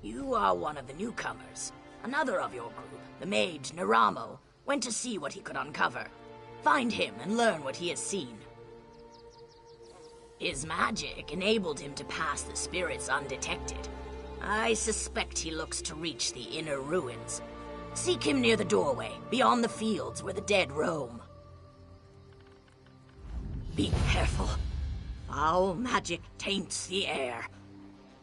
You are one of the newcomers. Another of your group, the mage Naramo, went to see what he could uncover. Find him and learn what he has seen. His magic enabled him to pass the spirits undetected. I suspect he looks to reach the inner ruins. Seek him near the doorway, beyond the fields where the dead roam. Be careful. Foul magic taints the air.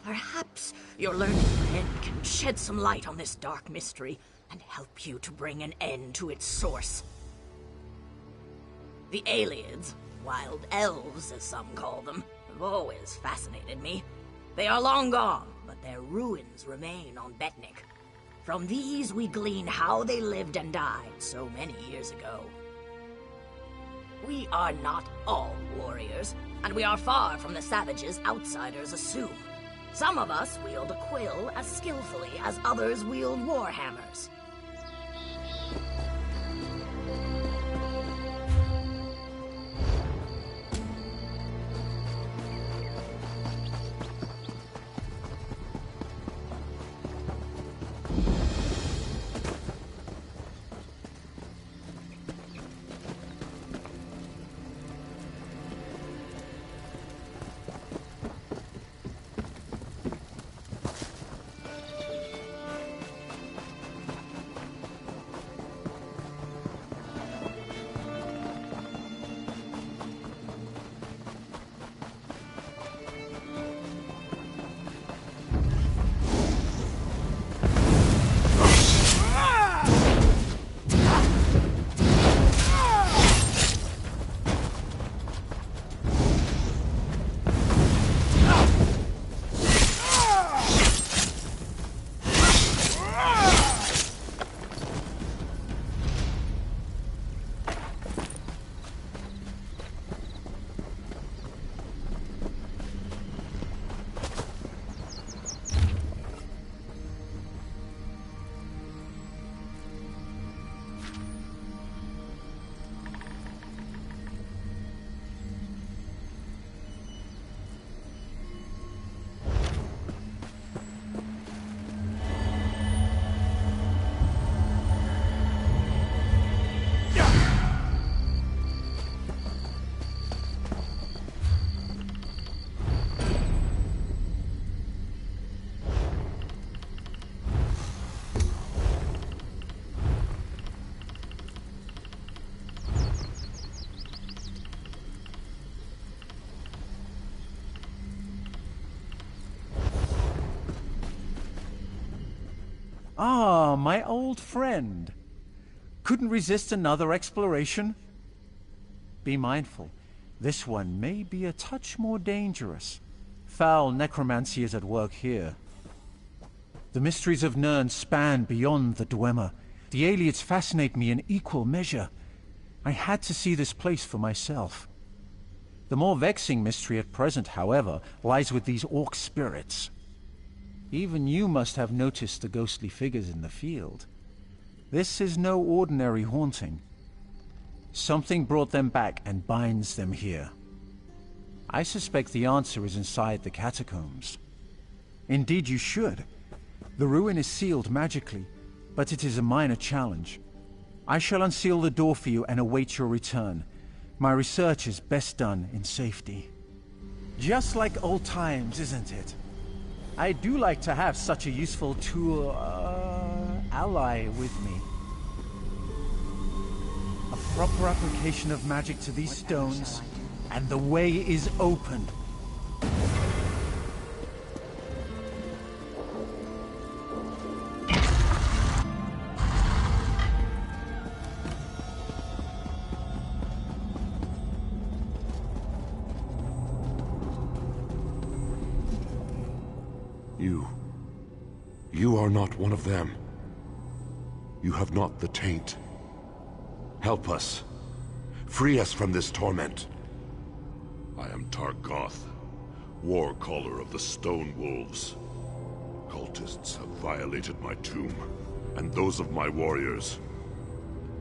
Perhaps your learned friend can shed some light on this dark mystery and help you to bring an end to its source. The Ayleids, wild elves as some call them, have always fascinated me. They are long gone, but their ruins remain on Betnik. From these we glean how they lived and died so many years ago. We are not all warriors, and we are far from the savages outsiders assume. Some of us wield a quill as skillfully as others wield warhammers. Ah, my old friend. Couldn't resist another exploration? Be mindful, this one may be a touch more dangerous. Foul necromancy is at work here. The mysteries of Nirn span beyond the Dwemer. The Ayleids fascinate me in equal measure. I had to see this place for myself. The more vexing mystery at present, however, lies with these orc spirits. Even you must have noticed the ghostly figures in the field. This is no ordinary haunting. Something brought them back and binds them here. I suspect the answer is inside the catacombs. Indeed you should. The ruin is sealed magically, but it is a minor challenge. I shall unseal the door for you and await your return. My research is best done in safety. Just like old times, isn't it? I do like to have such a useful tool, ally with me. A proper application of magic to these stones, and the way is open. You are not one of them. You have not the taint. Help us. Free us from this torment. I am Targoth, war caller of the Stone Wolves. Cultists have violated my tomb, and those of my warriors.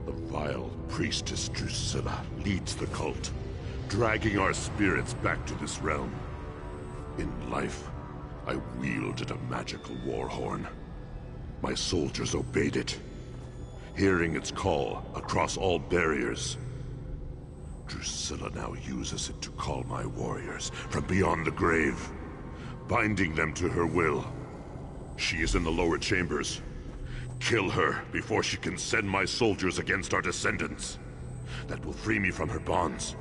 The vile priestess Drusilla leads the cult, dragging our spirits back to this realm. In life, I wielded a magical war horn. My soldiers obeyed it, hearing its call across all barriers. Drusilla now uses it to call my warriors from beyond the grave, binding them to her will. She is in the lower chambers. Kill her before she can send my soldiers against our descendants. That will free me from her bonds.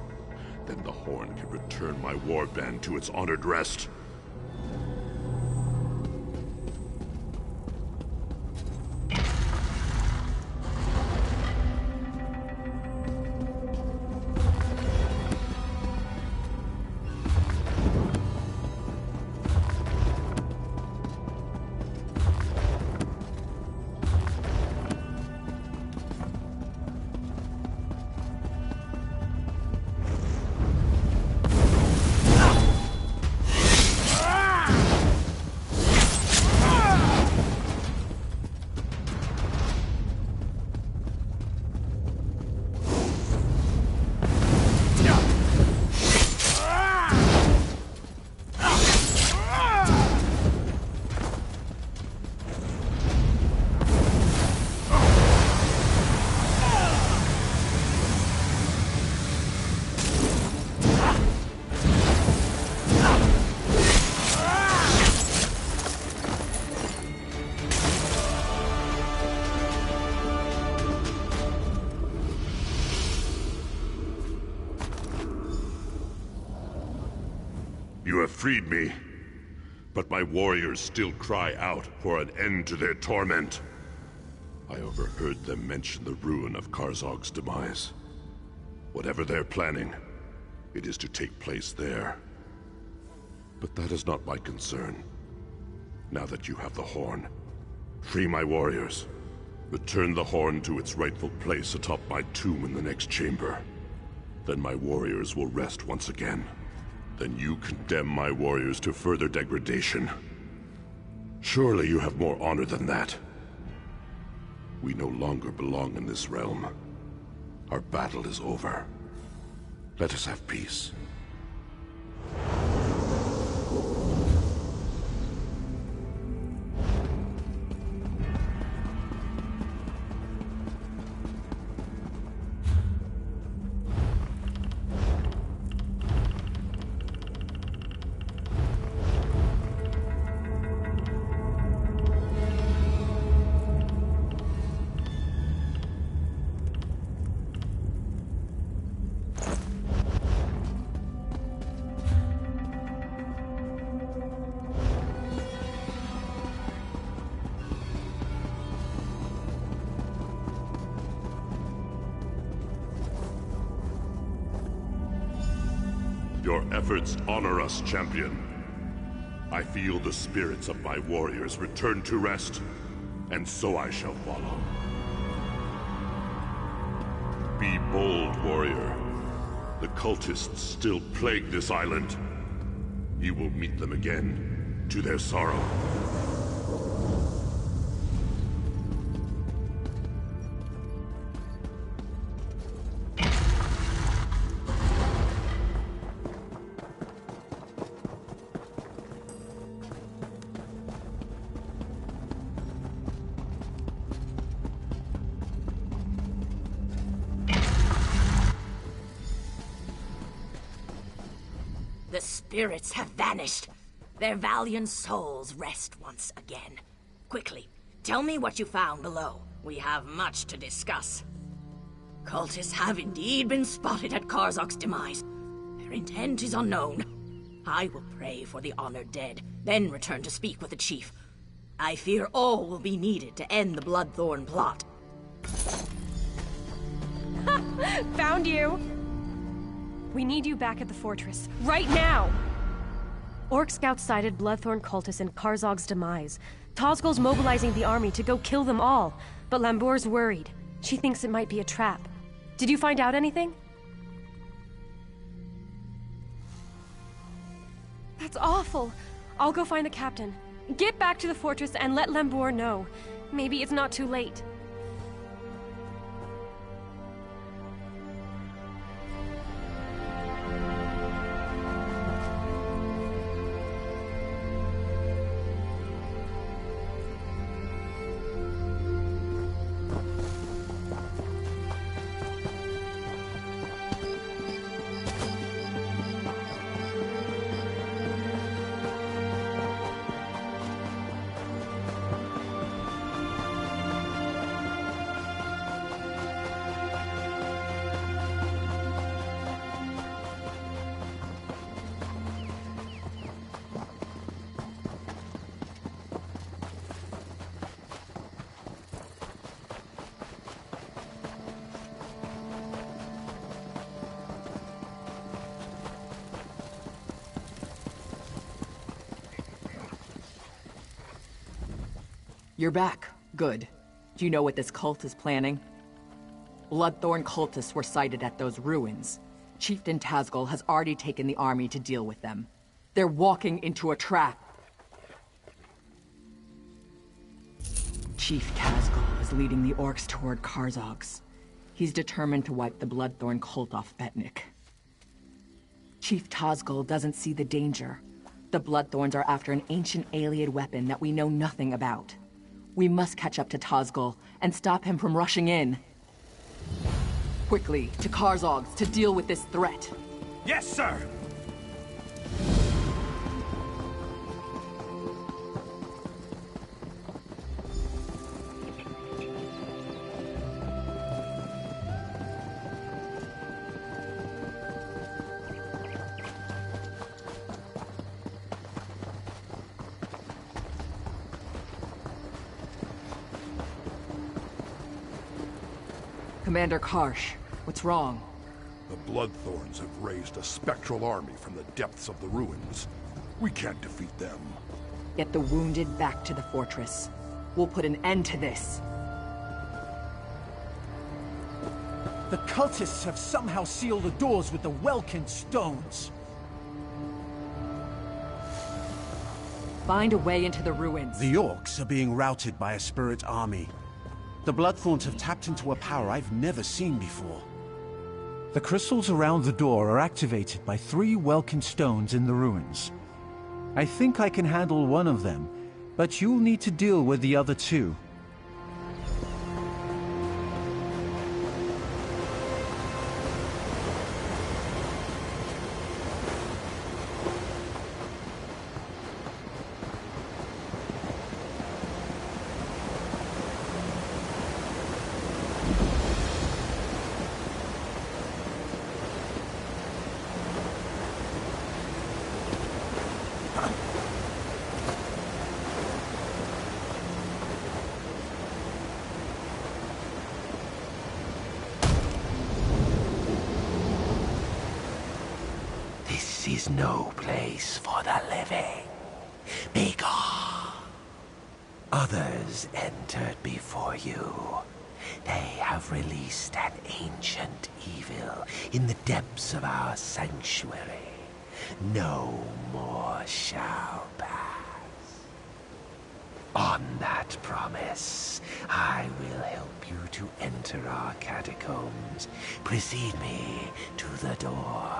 Then the horn can return my warband to its honored rest. You have freed me, but my warriors still cry out for an end to their torment. I overheard them mention the ruin of Karzog's demise. Whatever they're planning, it is to take place there. But that is not my concern. Now that you have the horn, free my warriors. Return the horn to its rightful place atop my tomb in the next chamber. Then my warriors will rest once again. Then you condemn my warriors to further degradation. Surely you have more honor than that. We no longer belong in this realm. Our battle is over. Let us have peace. Your efforts honor us, champion. I feel the spirits of my warriors return to rest, and so I shall follow. Be bold, warrior. The cultists still plague this island. You will meet them again, to their sorrow. The spirits have vanished. Their valiant souls rest once again. Quickly, tell me what you found below. We have much to discuss. Cultists have indeed been spotted at Karzog's demise. Their intent is unknown. I will pray for the honored dead, then return to speak with the chief. I fear all will be needed to end the Bloodthorn plot. Found you! We need you back at the fortress, right now! Orc scouts sighted Bloodthorn cultists in Karzog's demise. Tozgol's mobilizing the army to go kill them all, but Lambour's worried. She thinks it might be a trap. Did you find out anything? That's awful. I'll go find the captain. Get back to the fortress and let Lambour know. Maybe it's not too late. You're back. Good. Do you know what this cult is planning? Bloodthorn cultists were sighted at those ruins. Chieftain Tazgol has already taken the army to deal with them. They're walking into a trap. Chief Tazgol is leading the orcs toward Karzog's. He's determined to wipe the Bloodthorn cult off Betnik. Chief Tazgol doesn't see the danger. The Bloodthorns are after an ancient Ayleid weapon that we know nothing about. We must catch up to Tazgol and stop him from rushing in. Quickly, to Karzog's to deal with this threat. Yes, sir! Commander Karsh. What's wrong? The Bloodthorns have raised a spectral army from the depths of the ruins. We can't defeat them. Get the wounded back to the fortress. We'll put an end to this. The cultists have somehow sealed the doors with the Welkin stones. Find a way into the ruins. The orcs are being routed by a spirit army. The Bloodthorns have tapped into a power I've never seen before. The crystals around the door are activated by 3 Welkin stones in the ruins. I think I can handle one of them, but you'll need to deal with the other 2. This is no place for the living. Begone. Others entered before you. They have released an ancient evil in the depths of our sanctuary. No more shall pass. On that promise, I will help you to enter our catacombs. Precede me to the door.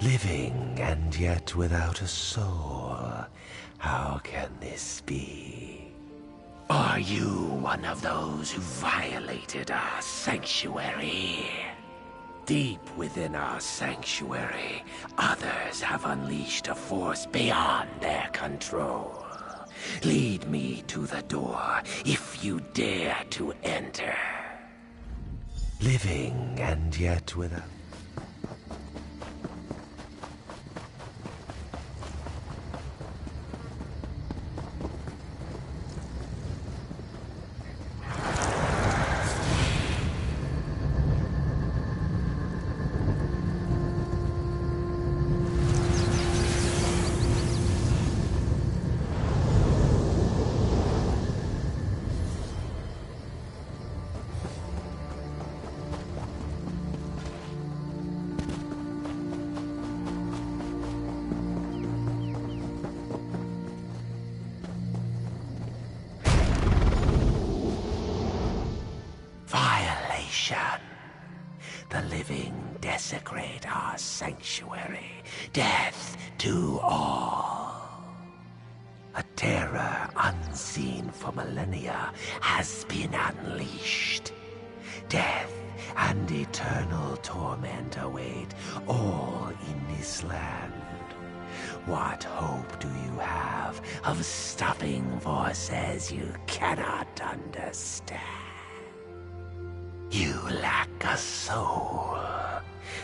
Living and yet without a soul. How can this be? Are you one of those who violated our sanctuary? Deep within our sanctuary, others have unleashed a force beyond their control. Lead me to the door if you dare to enter. Living and yet without... The living desecrate our sanctuary. Death to all. A terror unseen for millennia has been unleashed. Death and eternal torment await all in this land. What hope do you have of stopping forces you cannot understand? You lack a soul.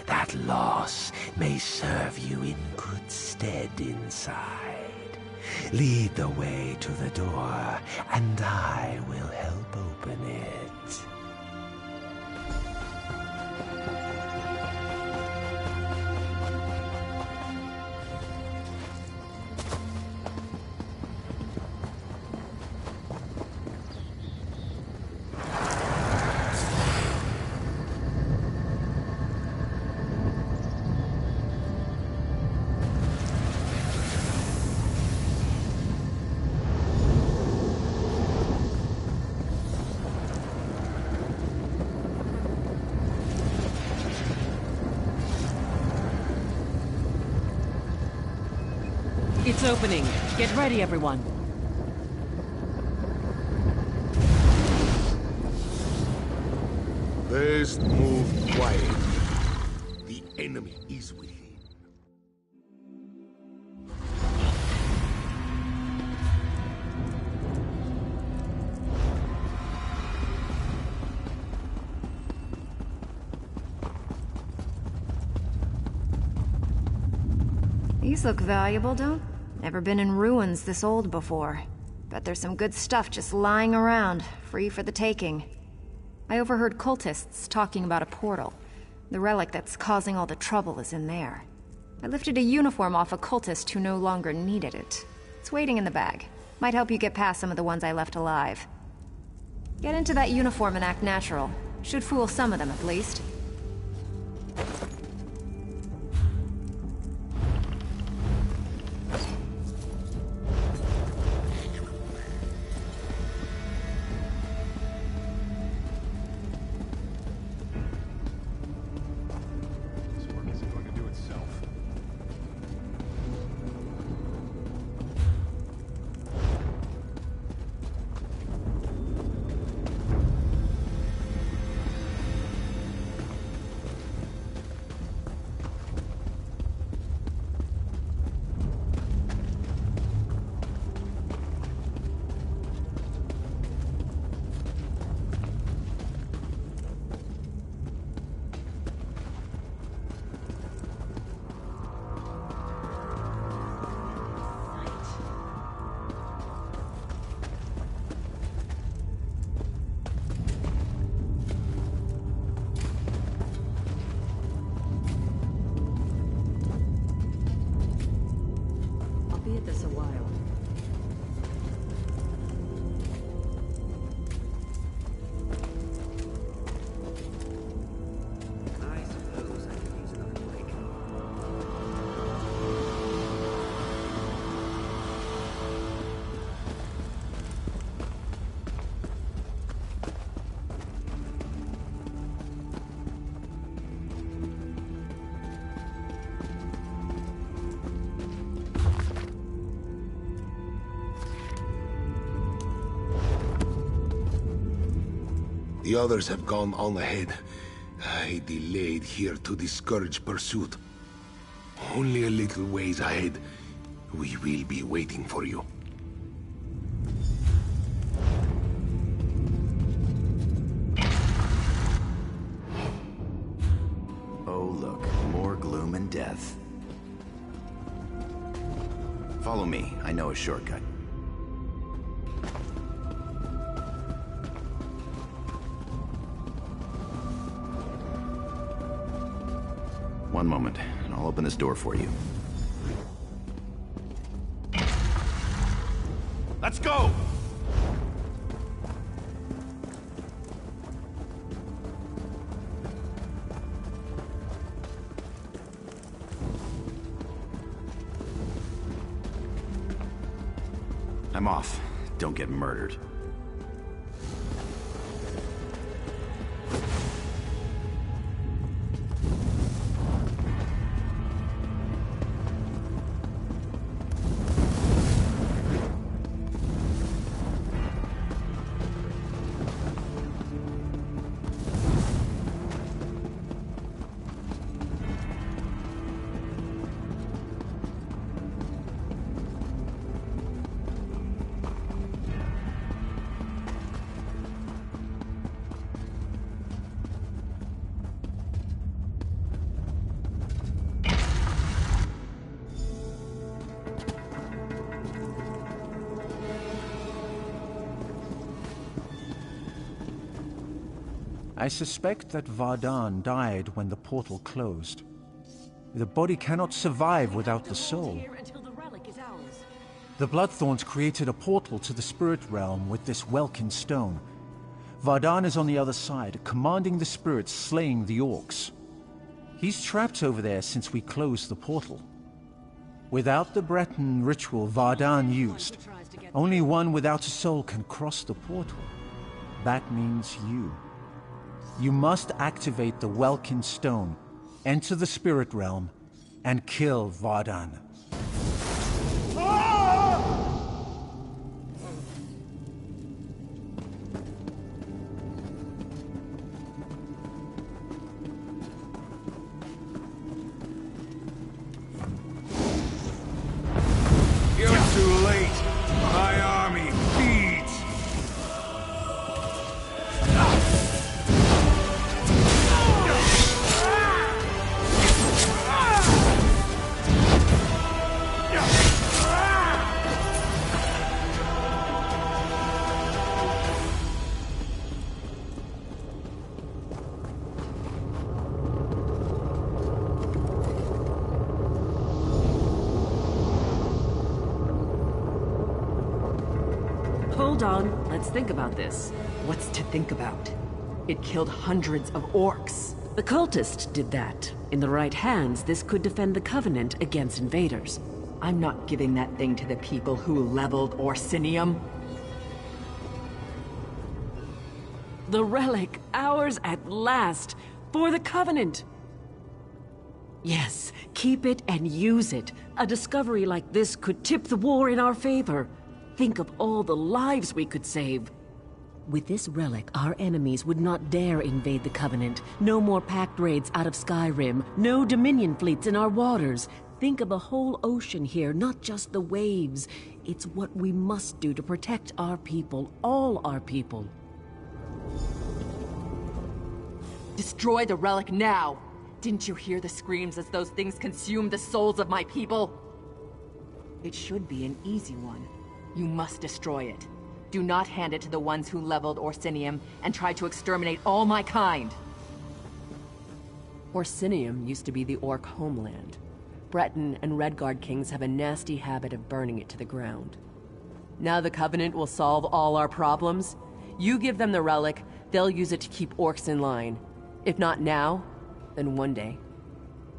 That loss may serve you in good stead inside. Lead the way to the door, and I will help open it. opening. Get ready, everyone. Best move quiet. The enemy is within. These look valuable, don't? Never been in ruins this old before. Bet there's some good stuff just lying around, free for the taking. I overheard cultists talking about a portal. The relic that's causing all the trouble is in there. I lifted a uniform off a cultist who no longer needed it. It's waiting in the bag. Might help you get past some of the ones I left alive. Get into that uniform and act natural. Should fool some of them at least. The others have gone on ahead. I delayed here to discourage pursuit. Only a little ways ahead. We will be waiting for you. Oh look, more gloom and death. Follow me, I know a shortcut. One moment, and I'll open this door for you. Let's go! I'm off. Don't get murdered. I suspect that Vardan died when the portal closed. The body cannot survive without the soul. The Bloodthorns created a portal to the spirit realm with this Welkin stone. Vardan is on the other side, commanding the spirits slaying the orcs. He's trapped over there since we closed the portal. Without the Breton ritual Vardan used, only one without a soul can cross the portal. That means you. You must activate the Welkin stone, enter the spirit realm, and kill Vardan. Ah! hold on. Let's think about this. What's to think about? It killed hundreds of orcs. The cultist did that. In the right hands, this could defend the Covenant against invaders. I'm not giving that thing to the people who leveled Orsinium. The relic, ours at last, for the Covenant. Yes, keep it and use it. A discovery like this could tip the war in our favor. Think of all the lives we could save. With this relic, our enemies would not dare invade the Covenant. No more pact raids out of Skyrim. No Dominion fleets in our waters. Think of a whole ocean here, not just the waves. It's what we must do to protect our people, all our people. Destroy the relic now! Didn't you hear the screams as those things consumed the souls of my people? It should be an easy one. You must destroy it. Do not hand it to the ones who leveled Orsinium and tried to exterminate all my kind. Orsinium used to be the Orc homeland. Breton and Redguard kings have a nasty habit of burning it to the ground. Now the Covenant will solve all our problems. You give them the relic, they'll use it to keep orcs in line. If not now, then one day.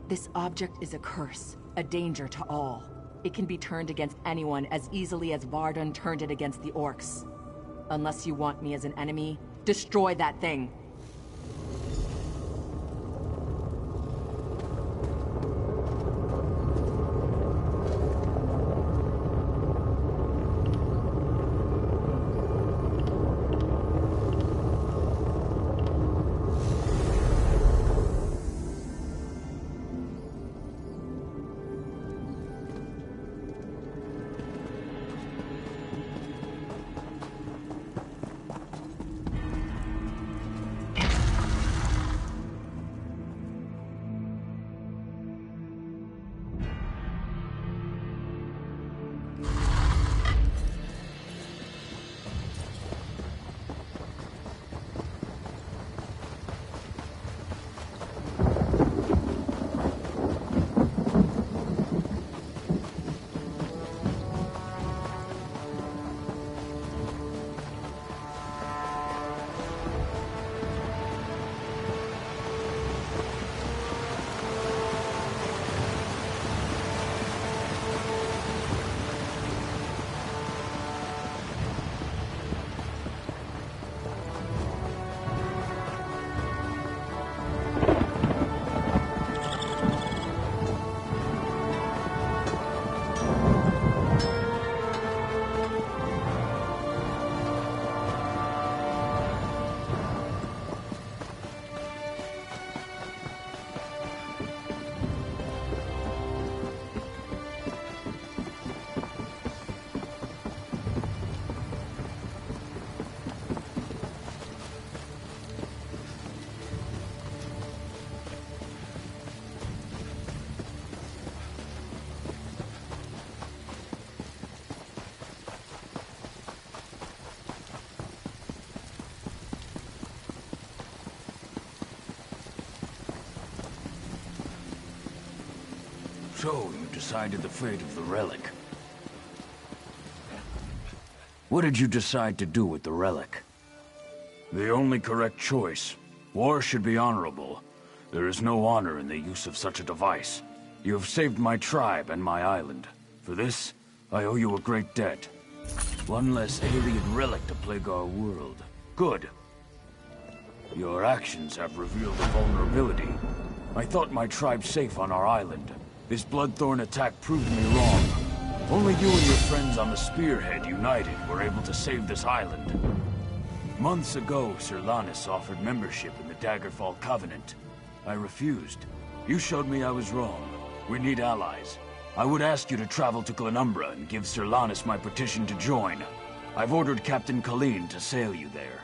This object is a curse, a danger to all. It can be turned against anyone as easily as Vardun turned it against the orcs. Unless you want me as an enemy, destroy that thing. So, you decided the fate of the relic. What did you decide to do with the relic? The only correct choice. War should be honorable. There is no honor in the use of such a device. You have saved my tribe and my island. For this, I owe you a great debt. One less alien relic to plague our world. Good. Your actions have revealed a vulnerability. I thought my tribe safe on our island. This Bloodthorn attack proved me wrong. Only you and your friends on the Spearhead united were able to save this island. Months ago, Sir Lannis offered membership in the Daggerfall Covenant. I refused. You showed me I was wrong. We need allies. I would ask you to travel to Glenumbra and give Sir Lannis my petition to join. I've ordered Captain Colleen to sail you there.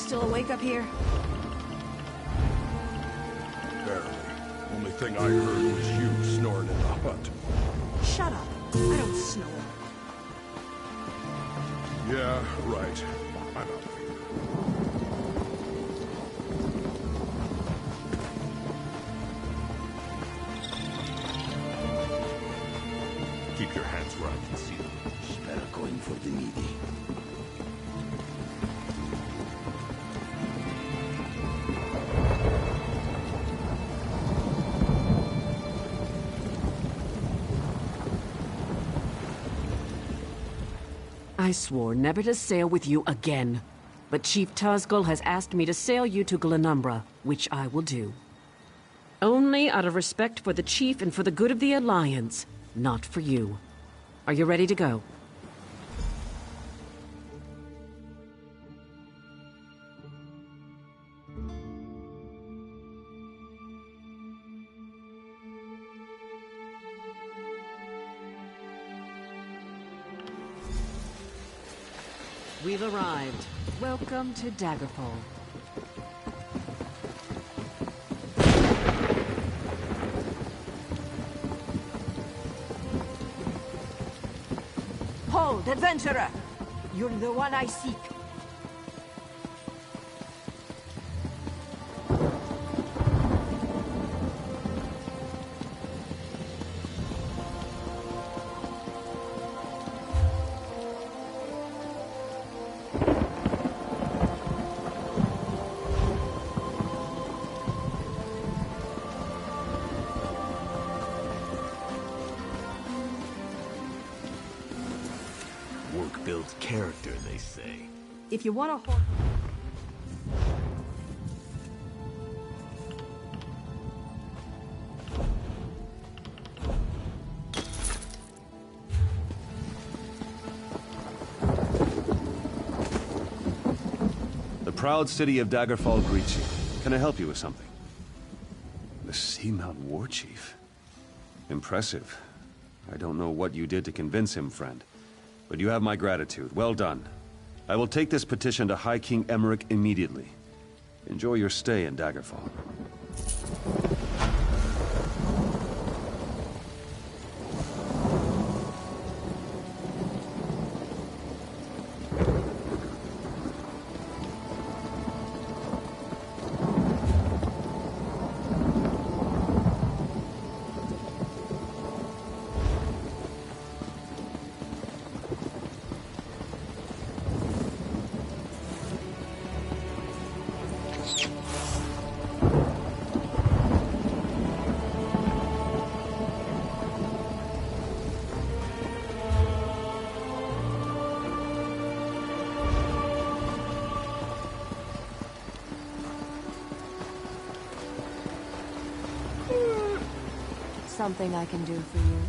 still awake up here? Barely. Only thing I heard was you snoring in the hut. Shut up. I don't snore. Yeah, right. I'm out of here. Keep your hands where I can see them. Better going for the needy. I swore never to sail with you again. But Chief Tazgul has asked me to sail you to Glenumbra, which I will do. Only out of respect for the Chief and for the good of the Alliance, not for you. Are you ready to go? We've arrived. Welcome to Daggerfall. Hold, adventurer! You're the one I seek. Work builds character, they say. If you want to hold... The proud city of Daggerfall greets you. Can I help you with something? The Seamount War Chief. Impressive. I don't know what you did to convince him, friend. But you have my gratitude. Well done. I will take this petition to High King Emmerich immediately. Enjoy your stay in Daggerfall. Something I can do for you?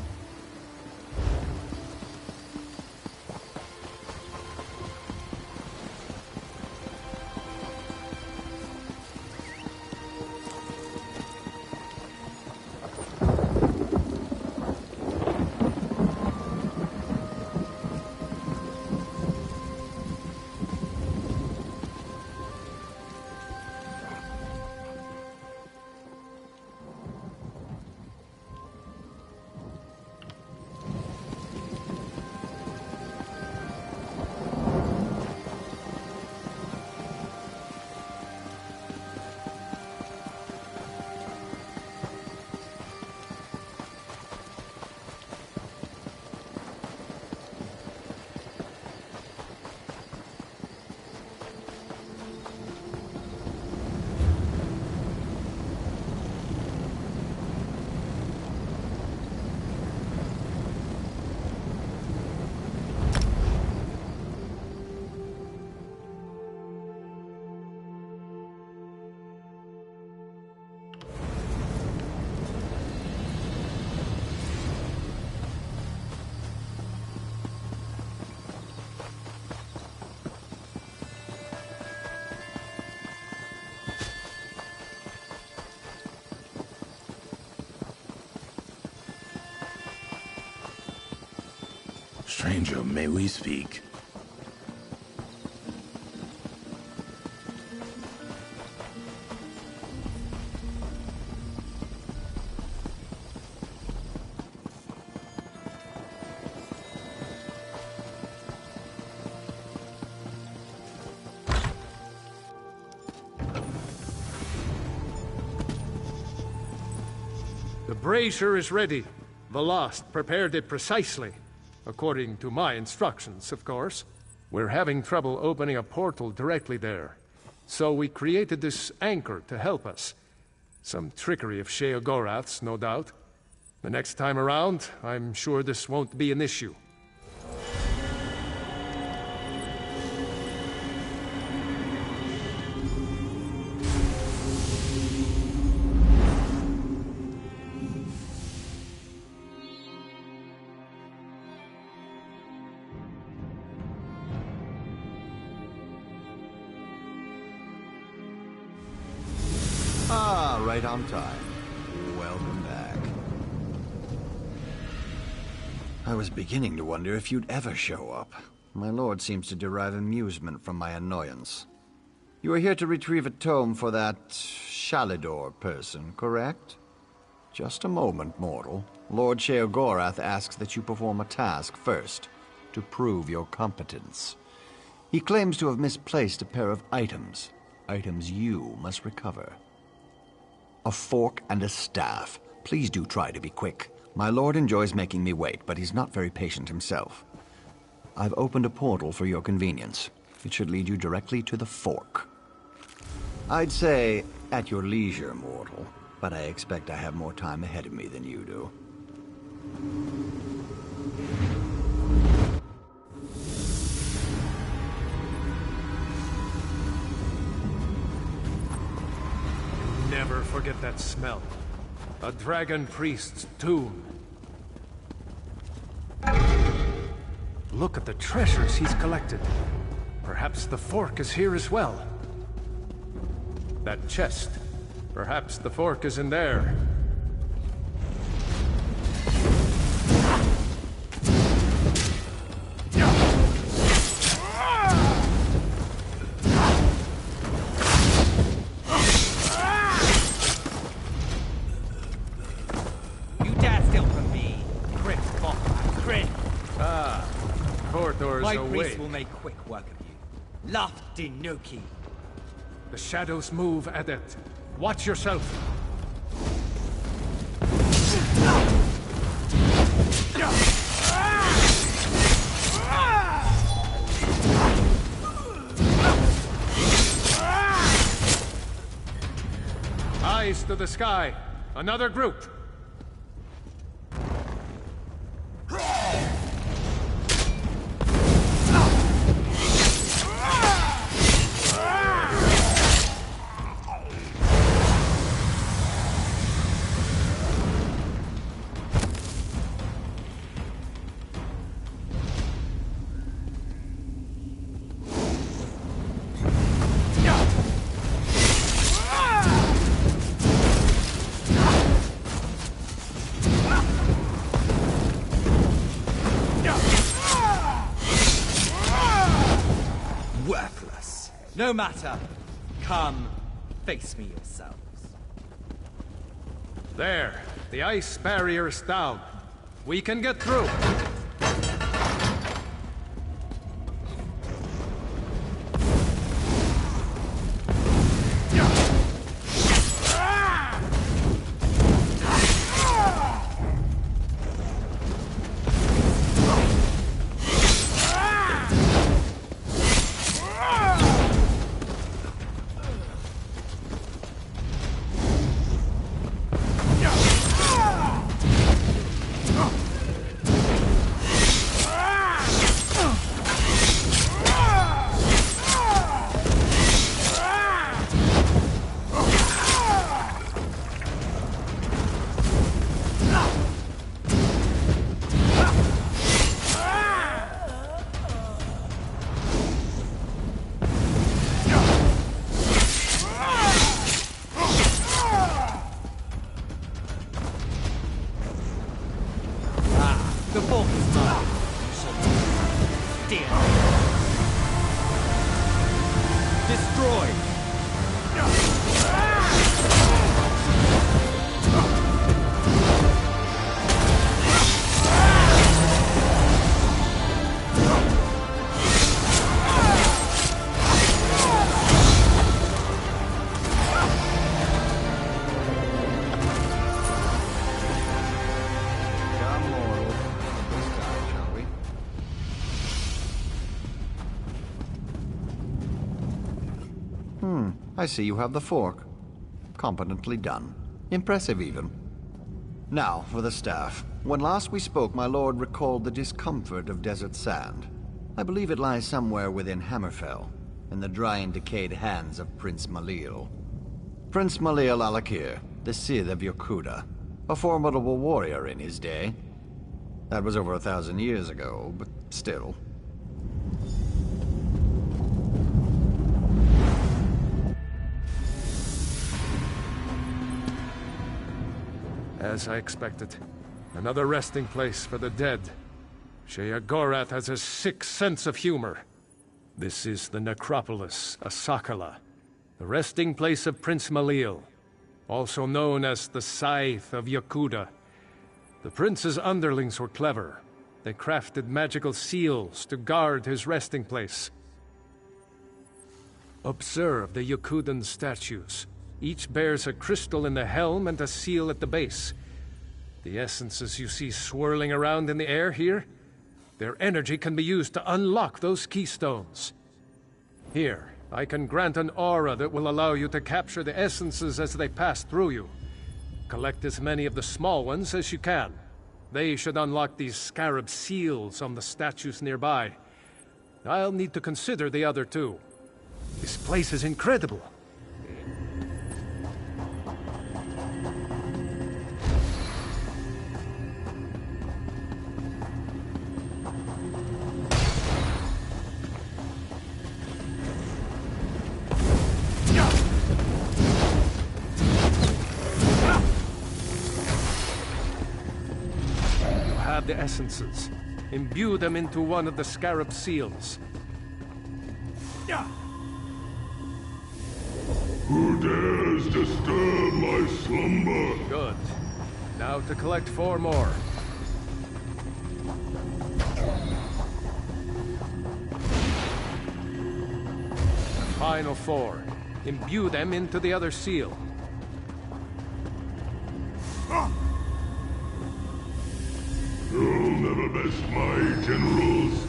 Stranger, may we speak? brazier is ready. Velost prepared it precisely. According to my instructions, of course. We're having trouble opening a portal directly there. So we created this anchor to help us. Some trickery of Sheogorath's, no doubt. The next time around, I'm sure this won't be an issue. Ah, right on time. Welcome back. I was beginning to wonder if you'd ever show up. My lord seems to derive amusement from my annoyance. You are here to retrieve a tome for that Shalidor person, correct? Just a moment, mortal. Lord Sheogorath asks that you perform a task first, to prove your competence. He claims to have misplaced a pair of items. Items you must recover. A fork and a staff. Please do try to be quick. My lord enjoys making me wait, but he's not very patient himself. I've opened a portal for your convenience. It should lead you directly to the fork. I'd say at your leisure, mortal, but I expect I have more time ahead of me than you do. Never forget that smell. A dragon priest's tomb. Look at the treasures he's collected. Perhaps the fork is here as well. That chest. Perhaps the fork is in there. My priest will make quick work of you. Lafdinoki. The shadows move, Adept. Watch yourself. Eyes to the sky. Another group. No matter. Come, face me yourselves. There. The ice barrier is down. We can get through. I see you have the fork. Competently done. Impressive, even. Now, for the staff. When last we spoke, my lord recalled the discomfort of desert sand. I believe it lies somewhere within Hammerfell, in the dry and decayed hands of Prince Malil. Prince Malil Alakir, the Sith of Yokuda, a formidable warrior in his day. That was over 1,000 years ago, but still. As I expected. Another resting place for the dead. Sheogorath has a sick sense of humor. This is the Necropolis, Asakala, the resting place of Prince Malil, also known as the Scythe of Yokuda. The prince's underlings were clever. They crafted magical seals to guard his resting place. Observe the Yokudan statues. Each bears a crystal in the helm and a seal at the base. The essences you see swirling around in the air here, their energy can be used to unlock those keystones. Here, I can grant an aura that will allow you to capture the essences as they pass through you. Collect as many of the small ones as you can. They should unlock these scarab seals on the statues nearby. I'll need to consider the other two. This place is incredible. The essences. Imbue them into one of the scarab seals. Who dares disturb my slumber? Good. Now to collect 4 more. The final 4. Imbue them into the other seal. You'll never best my generals.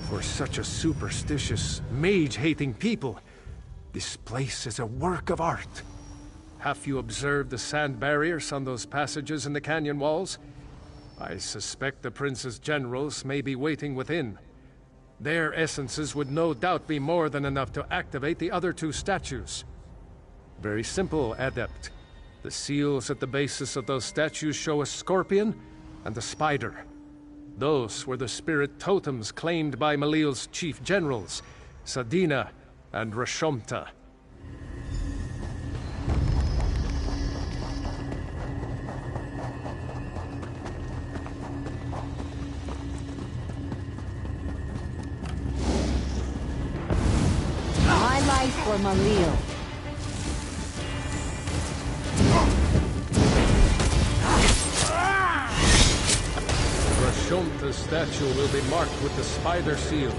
For such a superstitious, mage-hating people, this place is a work of art. Have you observed the sand barriers on those passages in the canyon walls? I suspect the prince's generals may be waiting within. Their essences would no doubt be more than enough to activate the other 2 statues. Very simple, Adept. The seals at the bases of those statues show a scorpion and a spider. Those were the spirit totems claimed by Malil's chief generals, Sadina and Rashomta. My life for Malil. Rashomta's statue will be marked with the spider seal.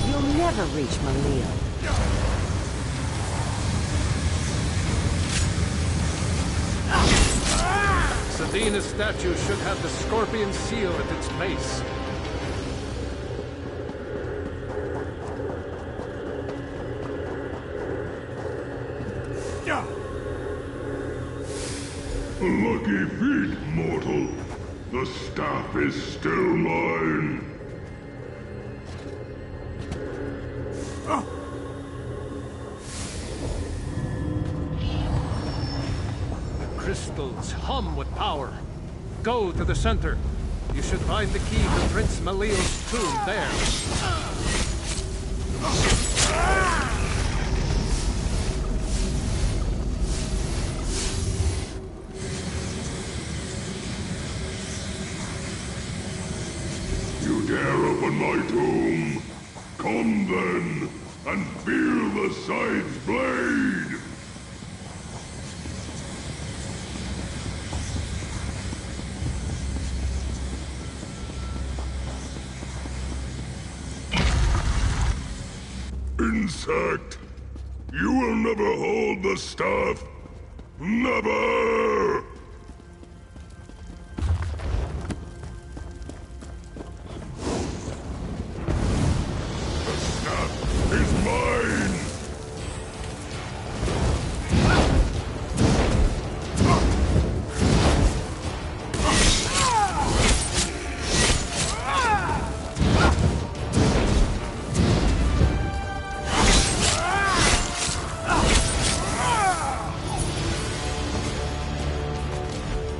You'll never reach Malil. Sadina's statue should have the scorpion seal at its base. Lucky feat, mortal. The staff is still mine. Crystals hum with power. Go to the center. You should find the key to Prince Malil's tomb there. You dare open my tomb? Come then, and feel the scythe's blade! Insect! You will never hold the staff! Never! The staff is mine!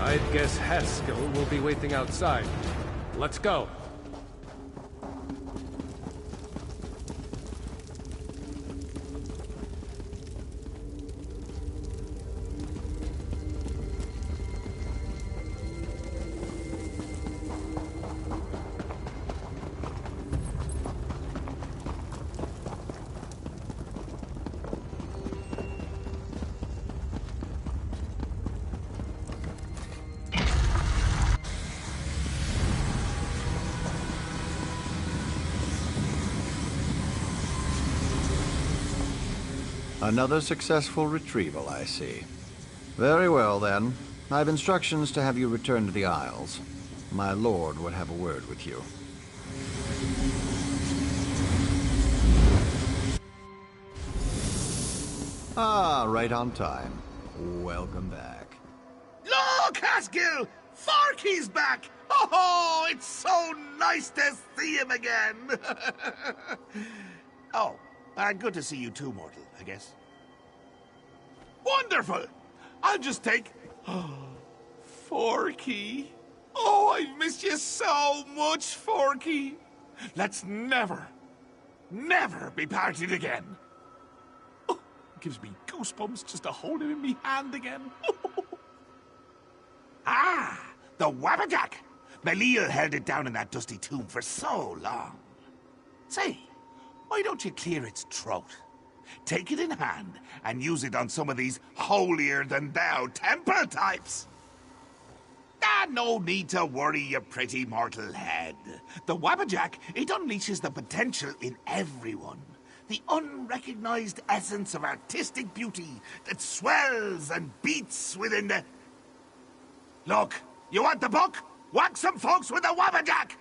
I guess Haskell will be waiting outside. Let's go. Another successful retrieval, I see. Very well, then. I've instructions to have you return to the Isles. My lord would have a word with you. Ah, right on time. Welcome back. Look, Haskell! Farkey's back! Oh, it's so nice to see him again! Oh, good to see you too, Mortal, I guess. Wonderful! I'll just take... Forky. Oh, I've missed you so much, Forky. Let's never be parted again. Oh, it gives me goosebumps just to hold him in me hand again. Ah, the Wabbajack. Malil held it down in that dusty tomb for so long. Say, why don't you clear its throat? Take it in hand and use it on some of these holier-than-thou temple types. No need to worry, you pretty mortal head. The Wabbajack, it unleashes the potential in everyone. The unrecognized essence of artistic beauty that swells and beats within the... Look, you want the book? Whack some folks with the Wabbajack!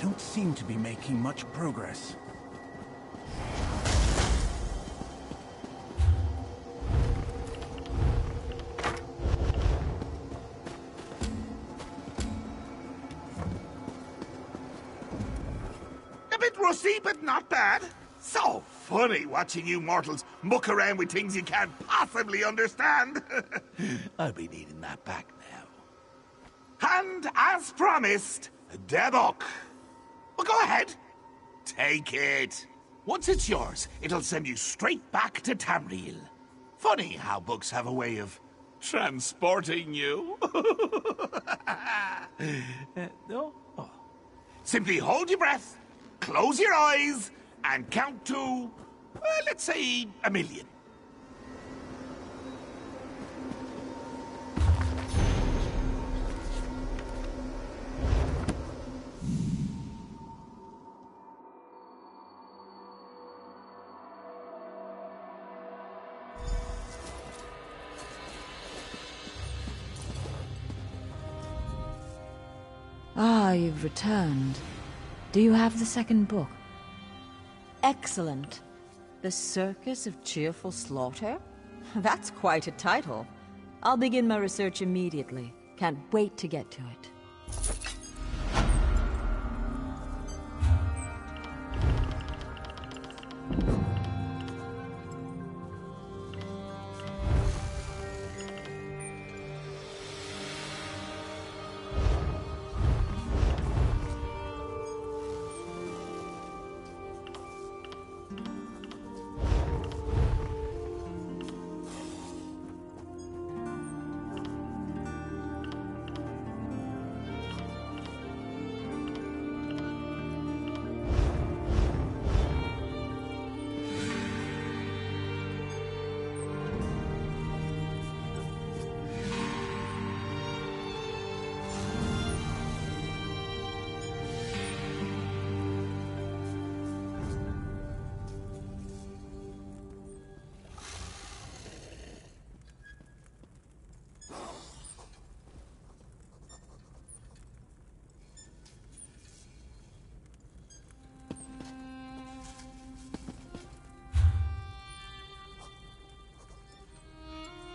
Don't seem to be making much progress. A bit rusty, but not bad. So funny watching you mortals muck around with things you can't possibly understand. I'll be needing that back now. And as promised, the book. Well, go ahead. Take it. Once it's yours, it'll send you straight back to Tamriel. Funny how books have a way of transporting you. No? Oh. Simply hold your breath, close your eyes, and count to, let's say, 1,000,000. Ah, you've returned. Do you have the second book? Excellent. The Circus of Cheerful Slaughter? That's quite a title. I'll begin my research immediately. Can't wait to get to it.